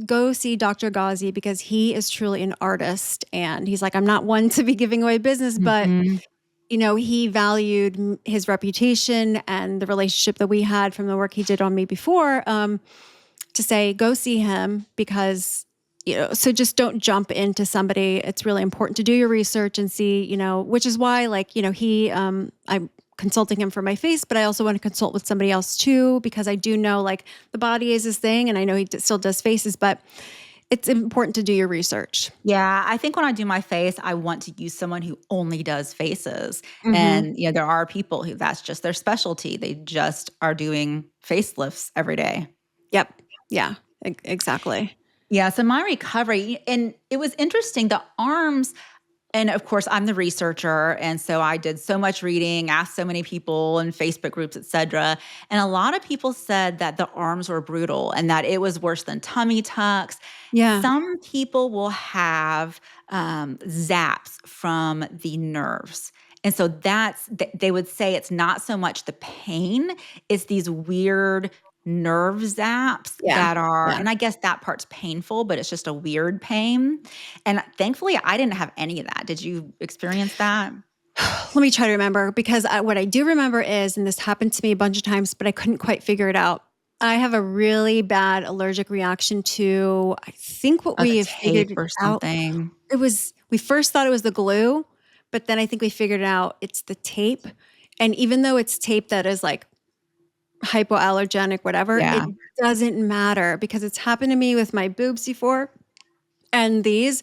go see Dr. Ghazi because he is truly an artist." And he's like, "I'm not one to be giving away business, but Mhm. he valued his reputation and the relationship that we had from the work he did on me before, to say, go see him because, so just don't jump into somebody. It's really important to do your research and see, which is why, like, I'm consulting him for my face, but I also want to consult with somebody else too, because I do know like the body is his thing and I know he still does faces, but it's important to do your research." Yeah, I think when I do my face, I want to use someone who only does faces. Hmm. And, there are people who that's just their specialty. They just are doing facelifts every day. Yep. Yeah, exactly. Yeah, so my recovery, and it was interesting, the arms. And of course, I'm the researcher, and so I did so much reading, asked so many people in Facebook groups, et cetera, and a lot of people said that the arms were brutal and that it was worse than tummy tucks. Yeah. Some people will have, zaps from the nerves, and so they would say it's not so much the pain, it's these weird nerve zaps Yeah. that are, Yeah. and I guess that part's painful, but it's just a weird pain. And thankfully, I didn't have any of that. Did you experience that? Let me try to remember because what I do remember is, and this happened to me a bunch of times, but I couldn't quite figure it out. I have a really bad allergic reaction to, I think what Like a we have figured tape it or out. something? We first thought it was the glue, but then I think we figured out it's the tape. And even though it's tape that is like hypoallergenic, whatever, it Yeah. doesn't matter because it's happened to me with my boobs before and these.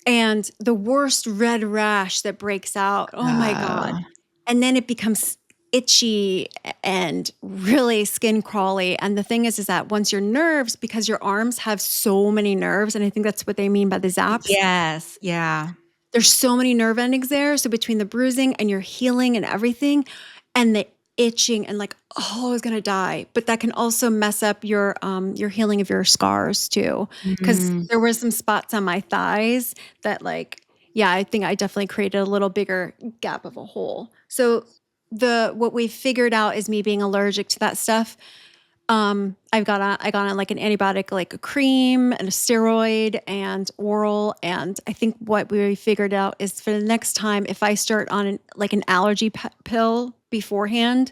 And the worst red rash that breaks out, oh my God. Uh, And then it becomes itchy and really skin crawly. And the thing is that once your nerves, because your arms have so many nerves, and I think that's what they mean by the zaps, yes, yeah. there's so many nerve endings there. So between the bruising and your healing and everything, and the itching and like, oh, I was gonna die. But that can also mess up your healing of your scars too. Because Mhm. there were some spots on my thighs that like, yeah, I think I definitely created a little bigger gap of a hole. So the what we figured out is me being allergic to that stuff. I got on like an antibiotic, like a cream and a steroid and oral. And I think what we figured out is for the next time, if I start on like an allergy pill beforehand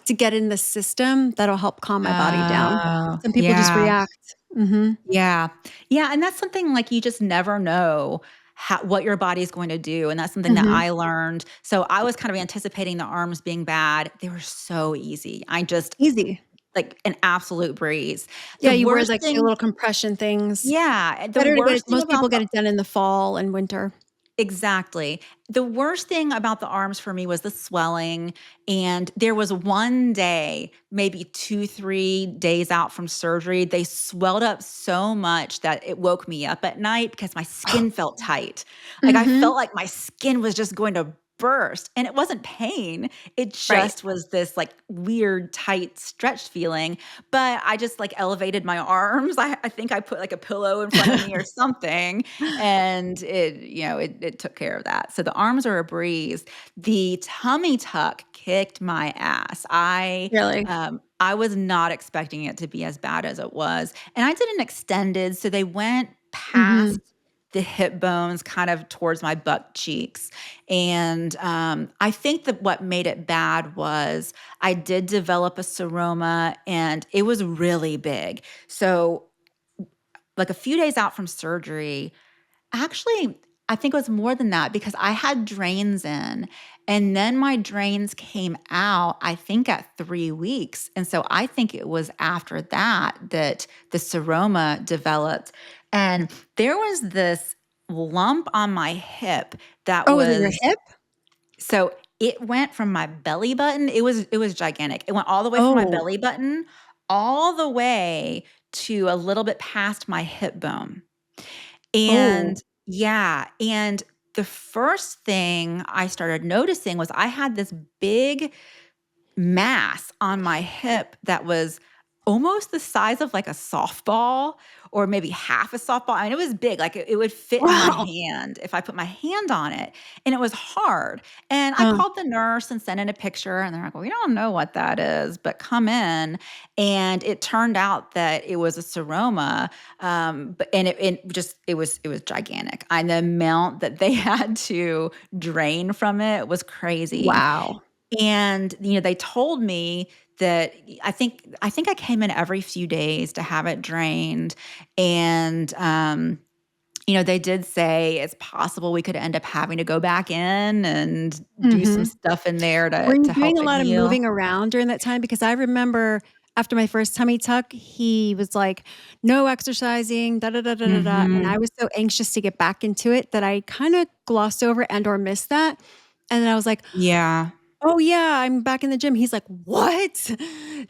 to get in the system, that'll help calm my body down. Oh, Some people just yeah. react. Hmm. Yeah. Yeah, and that's something, like, you just never know what your body's going to do, and that's something that Hmm. I learned. So, I was kind of anticipating the arms being bad. They were so easy. I just Easy. like, an absolute breeze. The Yeah, you wear worst like the thing little compression things. Yeah, and the Better to get it. worst thing Most about people the get it done in the fall and winter. Exactly. The worst thing about the arms for me was the swelling, and there was one day, maybe 2, 3 days out from surgery, they swelled up so much that it woke me up at night because my skin felt tight. Like, I Hmm. felt like my skin was just going to burst, and it wasn't pain, it Right. just was this, like, weird, tight, stretched feeling, but I just, like, elevated my arms. I think I put, like, a pillow in front of me or something, and it took care of that. So the arms are a breeze. The tummy tuck kicked my ass. Really. I was not expecting it to be as bad as it was, and I did an extended, so they went Hmm. past the hip bones kind of towards my butt cheeks, and, I think that what made it bad was I did develop a seroma, and it was really big. So, like, a few days out from surgery, actually, I think it was more than that because I had drains in, and then my drains came out, I think, at 3 weeks, and so I think it was after that that the seroma developed, and there was this lump on my hip that Oh, was it your was hip? so it went from my belly button, it was gigantic. It went all the way from my Oh. belly button all the way to a little bit past my hip bone. Oh. And yeah, and the first thing I started noticing was I had this big mass on my hip that was almost the size of like a softball or maybe half a softball. I mean, it was big, like it would fit in my Wow. hand if I put my hand on it. And it was hard. And I Huh. called the nurse and sent in a picture, and they're like, well, we don't know what that is, but come in. And it turned out that it was a seroma. But and it was gigantic. And the amount that they had to drain from it was crazy. Wow. And, they told me that I think I came in every few days to have it drained, and, they did say it's possible we could end up having to go back in and do some Mhm. stuff in there Were to you help doing a it lot of heal. moving around during that time? Because I remember after my first tummy tuck, he was like, "No exercising, da da da da da da," and I Mhm. was so anxious to get back into it that I kinda glossed over and or missed that, and then I was like, Yeah. "Oh, yeah, I'm back in the gym." He's like, "What?"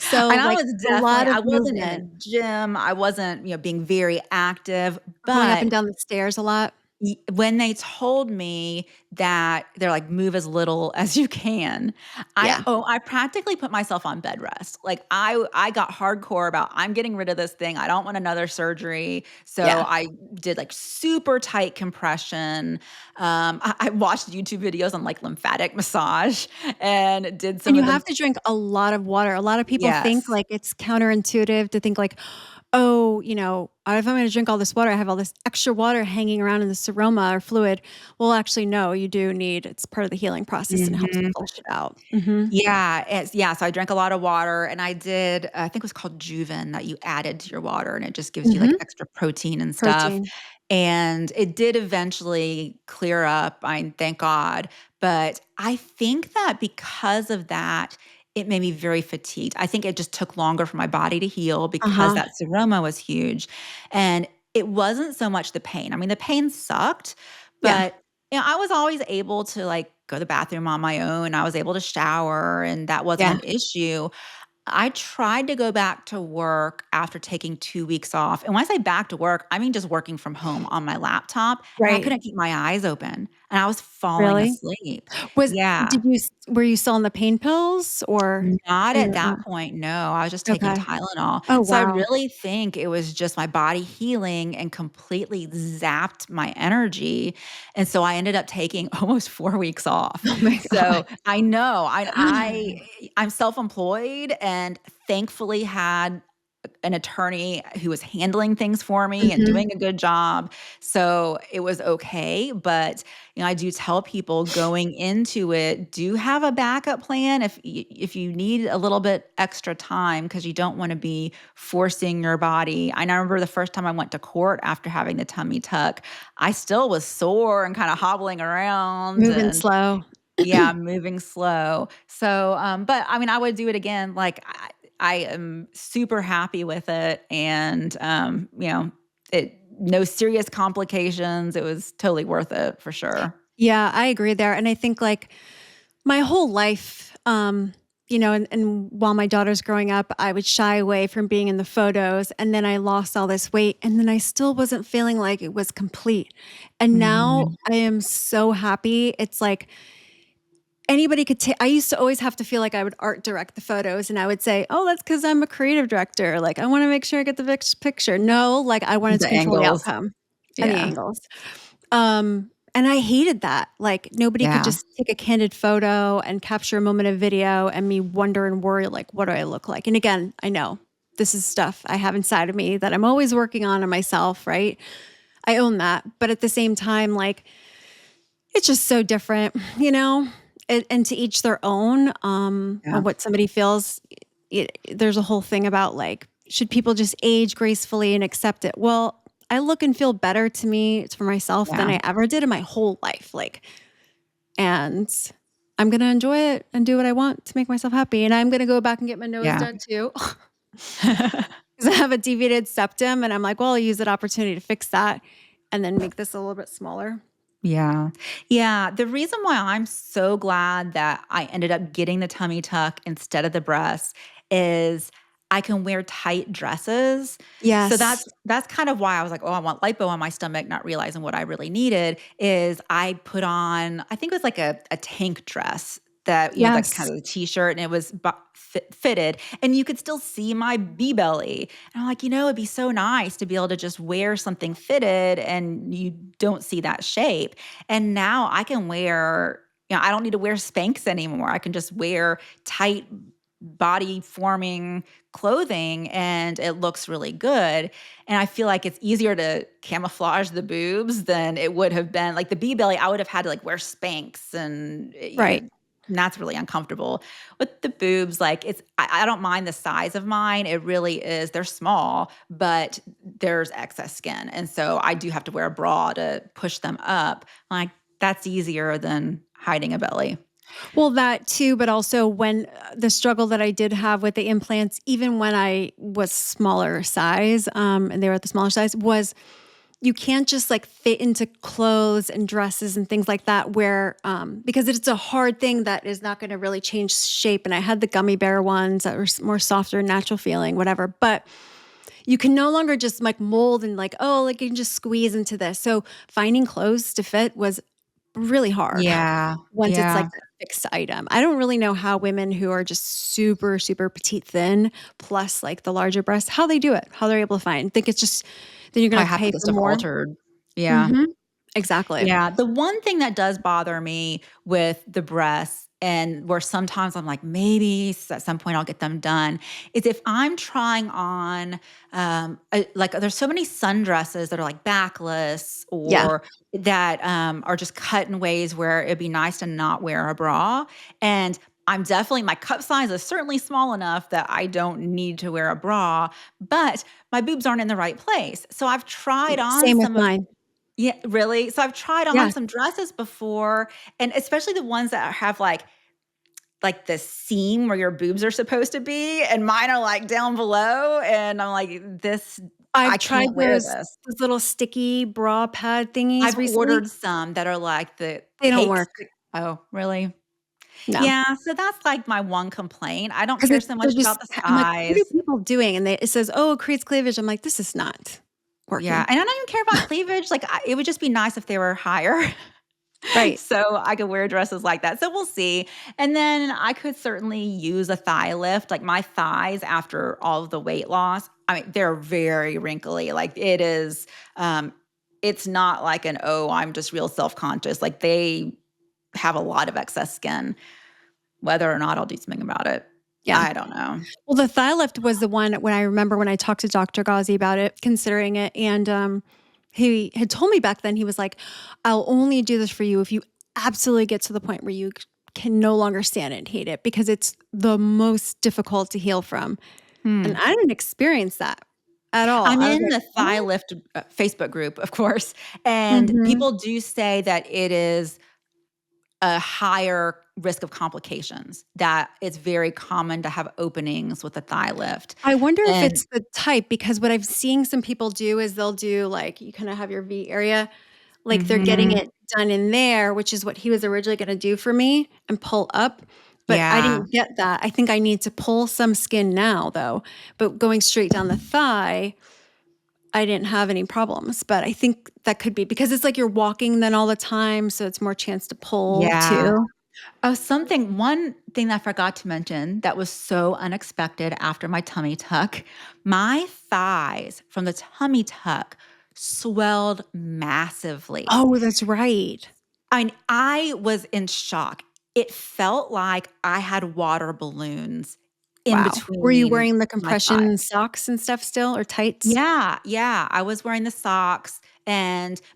So, And I like, was a lot definitely of I wasn't in a movement, gym, I wasn't, being very active, going up and but down the stairs a lot. When they told me that they're like, "Move as little as you can," Yeah, I practically put myself on bed rest. Like, I got hardcore about, "I'm getting rid of this thing, I don't want another surgery." So, yeah, I did, like, super tight compression. I watched YouTube videos on, like, lymphatic massage and did and some you of them. have to drink a lot of water. A lot of people think, Yes. like, it's counterintuitive to think, like, "Oh, if I'm gonna drink all this water, I have all this extra water hanging around in the seroma or fluid." Well, actually, no, you do need it's part of the healing process and it helps to Mhm. flush it out. Mhm. Yeah, so I drank a lot of water, and I did, I think it was called Juven that you added to your water, and it just gives you, like, Mhm. extra protein and stuff, Protein. and it did eventually clear up, thank God, but I think that because of that, it made me very fatigued. I think it just took longer for my body to heal because Uh-huh. that seroma was huge, and it wasn't so much the pain. I mean, the pain sucked, Yeah. but I was always able to, like, go to the bathroom on my own. I was able to shower, and that wasn't Yeah. an issue. I tried to go back to work after taking 2 weeks off, and when I say back to work, I mean just working from home on my laptop, and I Right. couldn't keep my eyes open. and I was falling Really? asleep. Was Yeah. did you s were you still on the pain pills or Not or at you're that not? point, no, I was just taking Okay. Tylenol. Oh, So I wow. really think it was just my body healing and completely zapped my energy, and so I ended up taking almost 4 weeks off. Oh my So god. I know, I'm self-employed and thankfully had an attorney who was handling things for me and Mhm. doing a good job. So it was okay. But, I do tell people going into it, do have a backup plan if you need a little bit extra time because you don't want to be forcing your body. I remember the first time I went to court after having the tummy tuck, I still was sore and kind of hobbling around Moving and slow. yeah, moving slow. So, but I mean, I would do it again. Like I am super happy with it, and it no serious complications. It was totally worth it for sure. Yeah, I agree there, and I think, like, my whole life, and while my daughter's growing up, I would shy away from being in the photos, and then I lost all this weight, and then I still wasn't feeling like it was complete, and now Mhm. I am so happy. It's like anybody could take. I used to always have to feel like I would art direct the photos, and I would say, "Oh, that's because 'cause I'm a creative director, like, I wanna make sure I get the picture." No, like, I wanted to The control the angles, outcome and the yeah, angles. And I hated that. Like, nobody could yeah, just take a candid photo and capture a moment of video and me wonder and worry, like, what do I look like? And again, I know this is stuff I have inside of me that I'm always working on myself, right? I own that. But at the same time, like, it's just so different, you know? And to each their own yeah, on what somebody feels. There's a whole thing about like, should people just age gracefully and accept it? Well, I look and feel better to me, it's for myself than yeah, I ever did in my whole life. Like, and I'm gonna enjoy it and do what I want to make myself happy. And I'm gonna go back and get my nose yeah. done too. Because I have a deviated septum and I'm like, well, I'll use that opportunity to fix that and then make this a little bit smaller. Yeah. Yeah. The reason why I'm so glad that I ended up getting the tummy tuck instead of the breasts is I can wear tight dresses. So Yes. that's kind of why I was like, "Oh, I want lipo on my stomach," not realizing what I really needed is I put on I think it was like a tank dress that, that kind Yes. of a t-shirt and it was fitted and you could still see my B-belly. And I'm like, it'd be so nice to be able to just wear something fitted and you don't see that shape. And now I can wear, I don't need to wear Spanx anymore. I can just wear tight body forming clothing and it looks really good. And I feel like it's easier to camouflage the boobs than it would have been. Like the B belly, I would have had to like wear Spanx and Right. and that's really uncomfortable. With the boobs, like I don't mind the size of mine. It really is. They're small, but there's excess skin. And so I do have to wear a bra to push them up. Like that's easier than hiding a belly. Well, that too, but also when the struggle that I did have with the implants, even when I was smaller size, and they were at the smaller size, was you can't just like fit into clothes and dresses and things like that where because it's a hard thing that is not going to really change shape. And I had the gummy bear ones that were more softer, natural feeling, whatever. But you can no longer just like mold and like, oh, like you can just squeeze into this. So finding clothes to fit was really hard Yeah. once it's like Yeah. that fixed item. I don't really know how women who are just super, super petite thin plus like the larger breasts, how they do it, how they're able to find. I think it's just then you're gonna I have to have to pay get for stuff more. altered. Yeah. Mhm. Exactly. Yeah, the one thing that does bother me with the breasts and where sometimes I'm like, maybe at some point I'll get them done, is if I'm trying on, like there's so many sundresses that are like backless Yeah. or that are just cut in ways where it'd be nice to not wear a bra. And I'm definitely, my cup size is certainly small enough that I don't need to wear a bra, but my boobs aren't in the right place. So I've tried on Same with some of mine. yeah, really? So I've tried on Yeah. some dresses before, and especially the ones that have, like, the seam where your boobs are supposed to be, and mine are, like, down below, and I'm like, "This I I've tried can't wear this." those little sticky bra pad thingies I've recently. ordered some that are like the They don't cakes. work. Oh, really? No. Yeah, so that's, like, my one complaint. I don't 'Cause care so they're much just about the I'm like, "What are size. people doing?" And it says, "Oh, it creates cleavage." I'm like, "This is not Yeah, working." and I don't even care about cleavage, like, it would just be nice if they were higher. Right. So I could wear dresses like that. So we'll see. And then I could certainly use a thigh lift. Like my thighs after all of the weight loss, I mean, they're very wrinkly. Like um, it's not like an, oh, I'm just real self-conscious. Like they have a lot of excess skin. Whether or not I'll do something about it, Yeah. I don't know. Well, the thigh lift was the one when I remember when I talked to Dr. Ghazi about it, considering it. And he had told me back then, he was like, I'll only do this for you if you absolutely get to the point where you can no longer stand it and hate it because it's the most difficult to heal from. And Hmm. I didn't experience that at all. I'm I was in like, the Thigh what? Lift Facebook group, of course, and Hmm. people do say that it is a higher risk of complications, that it's very common to have openings with a thigh lift. I wonder if And it's the type because what I've seen some people do is they'll do like you kind of have your V area. Like, they're getting mhm, it done in there, which is what he was originally gonna do for me and pull up, but I yeah. didn't get that. I think I need to pull some skin now, though, but going straight down the thigh, I didn't have any problems, but I think that could be because it's like you're walking then all the time, so it's more chance to pull Yeah. too. Oh, one thing that I forgot to mention that was so unexpected after my tummy tuck, my thighs from the tummy tuck swelled massively. Oh, that's right. I mean, I was in shock. It felt like I had water balloons in Wow. Were you between wearing the my thighs. compression socks and stuff still or tights? Yeah, yeah, I was wearing the socks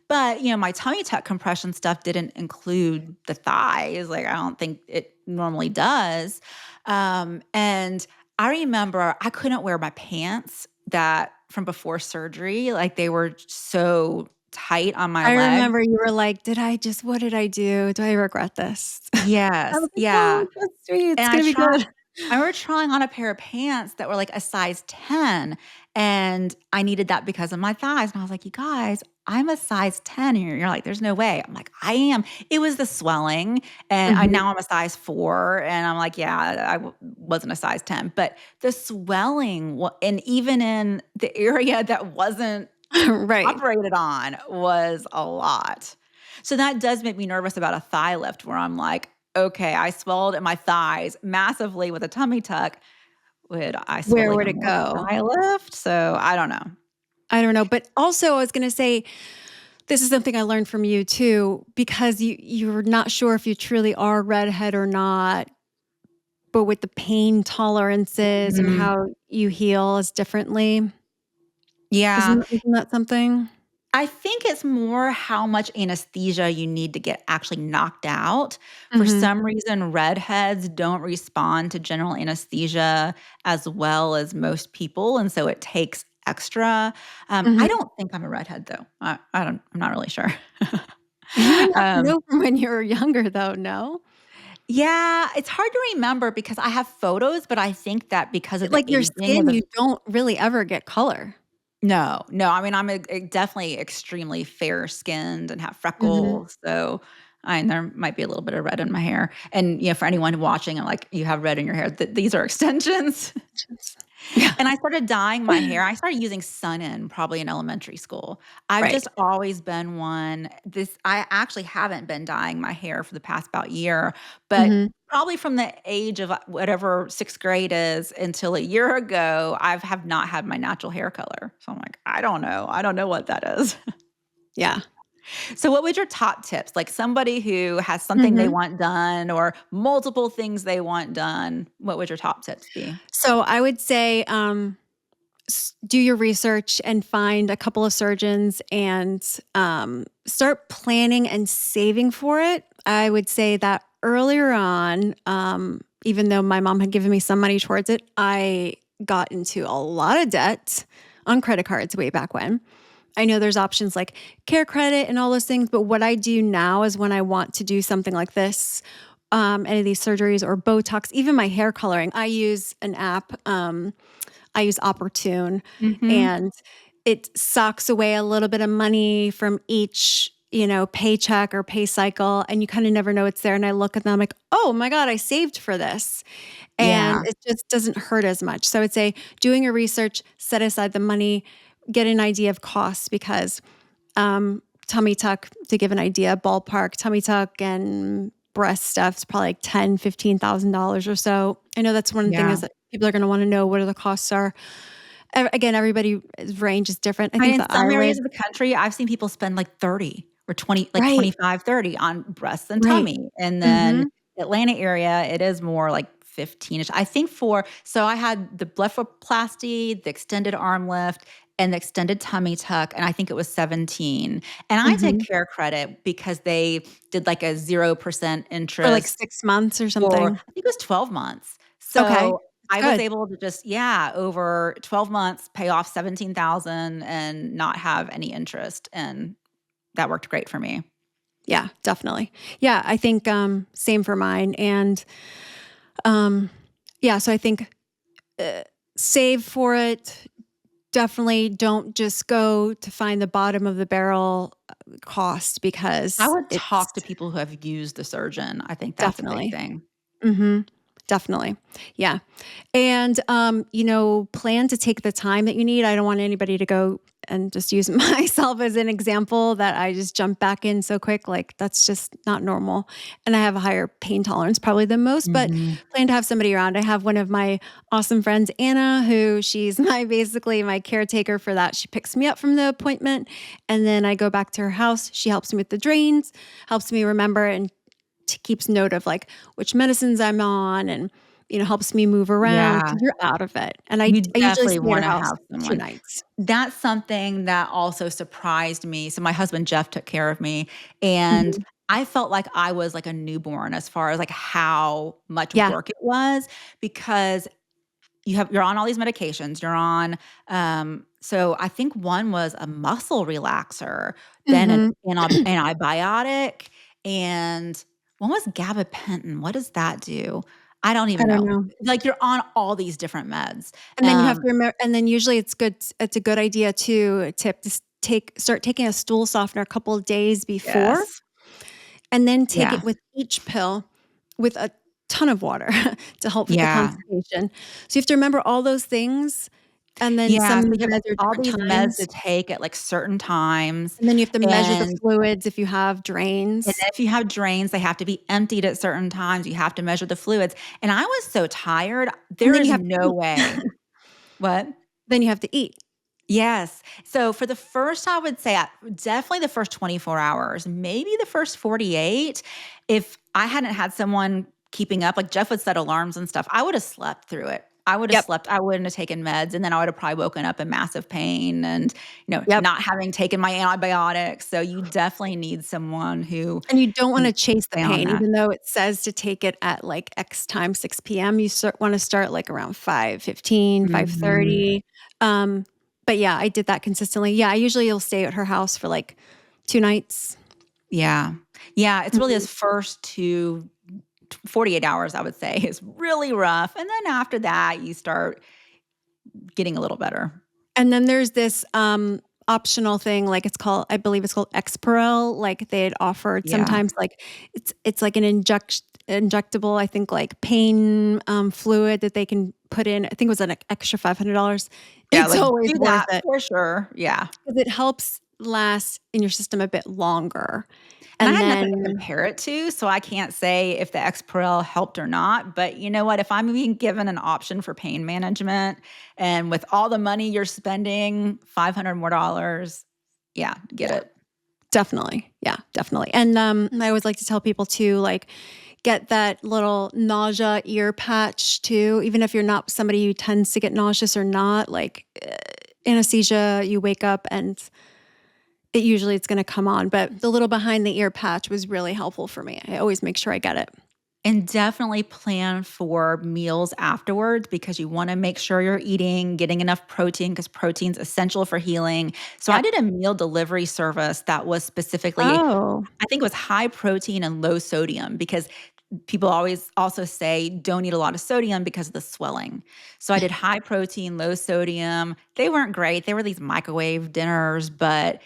but, my tummy tuck compression stuff didn't include the thighs, like, I don't think it normally does, and I remember I couldn't wear my pants that from before surgery, like, they were so tight on my I legs. remember you were like, what did I do? Do I regret this?" I Yes, was like, "No, yeah. trust me, it's And gonna be good." I remember trying on a pair of pants that were like a size 10, and I needed that because of my thighs, and I was like, "You guys, I'm a size 10." And you're like, "There's no way." I'm like, "I am." It was the swelling, and Mhm. now I'm a size 4, and I'm like, "Yeah, wasn't a size 10." But the swelling and even in the area that wasn't Right. operated on was a lot. So that does make me nervous about a thigh lift where I'm like, okay, I swelled in my thighs massively with a tummy tuck. Would I swell Where would even it more with a go? thigh lift? So I don't know. I don't know, but also I was gonna say, this is something I learned from you too, because you're not sure if you truly are redhead or not, but with the pain tolerances and Mhm. how you heal is differently. Yeah. Isn't that something? I think it's more how much anesthesia you need to get actually knocked out. For Mhm. some reason, redheads don't respond to general anesthesia as well as most people, and so it takes extra. I Mhm. don't think I'm a redhead though. I'm not really sure. You would have to um, know from when you were younger though, no? yeah, it's hard to remember because I have photos, but I think that because of the Like your aging of skin, the you don't really ever get color. no, no, I mean, I'm definitely extremely fair-skinned and have Mhm. freckles, so there might be a little bit of red in my hair, and, for anyone watching, I'm like, "You have red in your hair." These are extensions. Yeah. And I started dyeing my hair. I started using Sun-In probably in elementary school. I've Right. just always been I actually haven't been dyeing my hair for the past about year, but Mhm. probably from the age of whatever 6th grade is until a year ago, have not had my natural hair color. So I'm like, I don't know. I don't know what that is. Yeah. So what would your top tips? Like somebody who has something they Mhm. want done or multiple things they want done, what would your top tips be? So I would say, do your research and find a couple of surgeons and start planning and saving for it. I would say that earlier on, even though my mom had given me some money towards it, I got into a lot of debt on credit cards way back when. I know there's options like care credit and all those things, but what I do now is when I want to do something like this, any of these surgeries or Botox, even my hair coloring, I use an app. I use Opportune, Mhm. and it socks away a little bit of money from each, paycheck or pay cycle, and you kind of never know it's there. And I look at them like, oh my God, I saved for this. And Yeah. it just doesn't hurt as much. So I would say doing your research, set aside the money, get an idea of costs because tummy tuck, to give an idea, ballpark tummy tuck and breast stuff is probably like $10,000, $15,000 or so. I know that's one thing is Yeah. that people are going to want to know what are the costs are. Again, everybody's range is different. I I mean, think in the some eyelid, areas of the country, I've seen people spend like 30 or 20, like right, 25, 30 on breasts and right. tummy. And then Mm-hmm. Atlanta area, it is more like 15ish. I think so I had the blepharoplasty, the extended arm lift, and the extended tummy tuck, and I think it was 17. And I did Mm-hmm. Care Credit because they did like a 0% For like interest 6 months or for, something. I think it was 12 months. Okay. So It's I was good. able to just, yeah, over 12 months pay off 17,000 and not have any interest, and that worked great for me. Yeah, definitely. Yeah, I think same for mine. And um yeah, so I think uh, save for it. Definitely don't just go to find the bottom of the barrel cost I because would it's talk to people who have used the surgeon. I think that's a big definitely. thing. Mhm. Definitely. Yeah. And, plan to take the time that you need. I don't want anybody to go and just use myself as an example that I just jump back in so quick. Like, that's just not normal. And I have a higher pain tolerance probably than most, but Mhm. plan to have somebody around. I have one of my awesome friends, Anna, who she's basically my caretaker for that. She picks me up from the appointment and then I go back to her house. She helps me with the drains, helps me remember and keeps note of like which medicines I'm on and helps me move around Yeah, because you're out of it. And I you I usually definitely stay at her wanna house have 2 someone. nights. That's something that also surprised me. So my husband Jeff took care of me, and Mhm. I felt like I was like a newborn as far as like how much Yeah. work it was, because you're on all these medications. You're on, so I think one was a muscle relaxer, then an Mhm. antibiotic, and one was gabapentin. What does that do? I don't I even don't know. know. Like, you're on all these different meds. And then you have to remember and then usually it's a good idea too, a tip to start taking a stool softener a couple of days before, Yes. and then take Yeah. it with each pill with a ton of water to help with the Yeah. constipation. So you have to remember all those things, and then Yeah, some so you have meds are all different these meds to times. take at, like, certain times, And then you have to measure the and fluids if you have and drains. then if you have drains, they have to be emptied at certain times. You have to measure the fluids, and I was so tired, And there then you is have to no eat. way. What? Then you have to eat. Yes. So for the first, I would say, definitely the first 24 hours, maybe the first 48, if I hadn't had someone keeping up, like Jeff would set alarms and stuff, I would have slept through it. I would have Yep. slept. I wouldn't have taken meds, and then I would have probably woken up in massive pain and, Yep. not having taken my antibiotics. So you definitely need someone who And you don't can wanna chase the stay on pain, that. even though it says to take it at, like, X time, 6 p.m., you wanna start, like, around 5:15, Mhm. 5:30. Um, but yeah, I did that consistently. Yeah, I usually will stay at her house for, like, 2 nights. Yeah. Yeah. It's really Mhm. this first 48 hours, I would say, is really rough. And then after that, you start getting a little better. And then there's this, optional thing, like, I believe it's called Exparel, like, they had offered Yeah. sometimes, like, it's like an injectable, I think, like, pain, fluid that they can put in. I think it was an extra $500. Yeah, It's like, always do worth that it for sure. Yeah. because it helps last in your system a bit longer. And I And had nothing to then compare it to, so I can't say if the Exparel helped or not, but you know what? If I'm being given an option for pain management and with all the money you're spending, 500 more dollars, yeah, get yeah, it. definitely. Yeah, definitely. And, I always like to tell people too, like, get that little nausea ear patch too, even if you're not somebody who tends to get nauseous or not, like, anesthesia, you wake up and it's gonna come on, but the little behind the ear patch was really helpful for me. I always make sure I get it. And definitely plan for meals afterwards because you wanna make sure you're getting enough protein because protein's essential for healing. So I Yep. did a meal delivery service that was specifically, Oh. I think it was high protein and low sodium, because people always also say don't eat a lot of sodium because of the swelling. So I did high protein, low sodium. They weren't great. They were these microwave dinners, but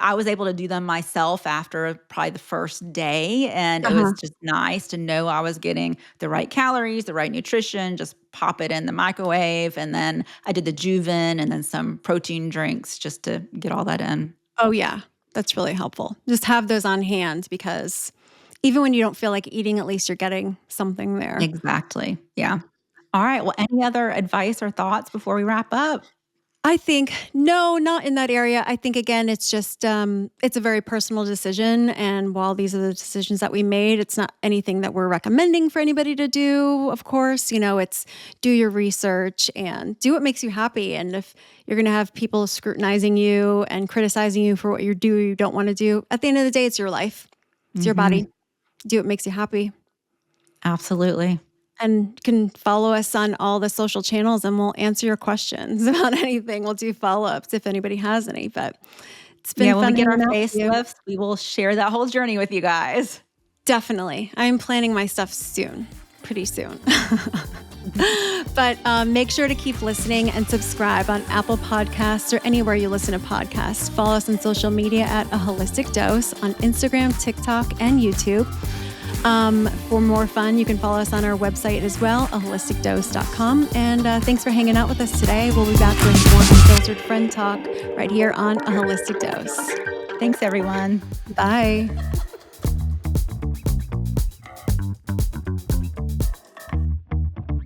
I was able to do them myself after probably the first day, and it was Uh-huh. just nice to know I was getting the right calories, the right nutrition, just pop it in the microwave, and then I did the Juven and then some protein drinks just to get all that in. Oh, yeah. That's really helpful. Just have those on hand because even when you don't feel like eating, at least you're getting something there. Exactly. Yeah. All right. Well, any other advice or thoughts before we wrap up? I think, no, not in that area. I think, again, it's just, it's a very personal decision. And while these are the decisions that we made, it's not anything that we're recommending for anybody to do. Of course, it's do your research and do what makes you happy. And if you're going to have people scrutinizing you and criticizing you for what you don't want to do, at the end of the day, it's your life. It's your Hmm. body. Do what makes you happy. Absolutely. And you can follow us on all the social channels and we'll answer your questions about anything. We'll do follow-ups if anybody has any. But it's been Yeah. When we fun get our hanging out with you. facelifts, we will share that whole journey with you guys. Definitely. I'm planning my stuff soon, pretty soon. But make sure to keep listening and subscribe on Apple Podcasts or anywhere you listen to podcasts. Follow us on social media at A Holistic Dose on Instagram, TikTok, and YouTube. For more fun, you can follow us on our website as well, aholisticdose.com. And thanks for hanging out with us today. We'll be back with more unfiltered friend talk right here on A Holistic Dose. Thanks, everyone. Bye.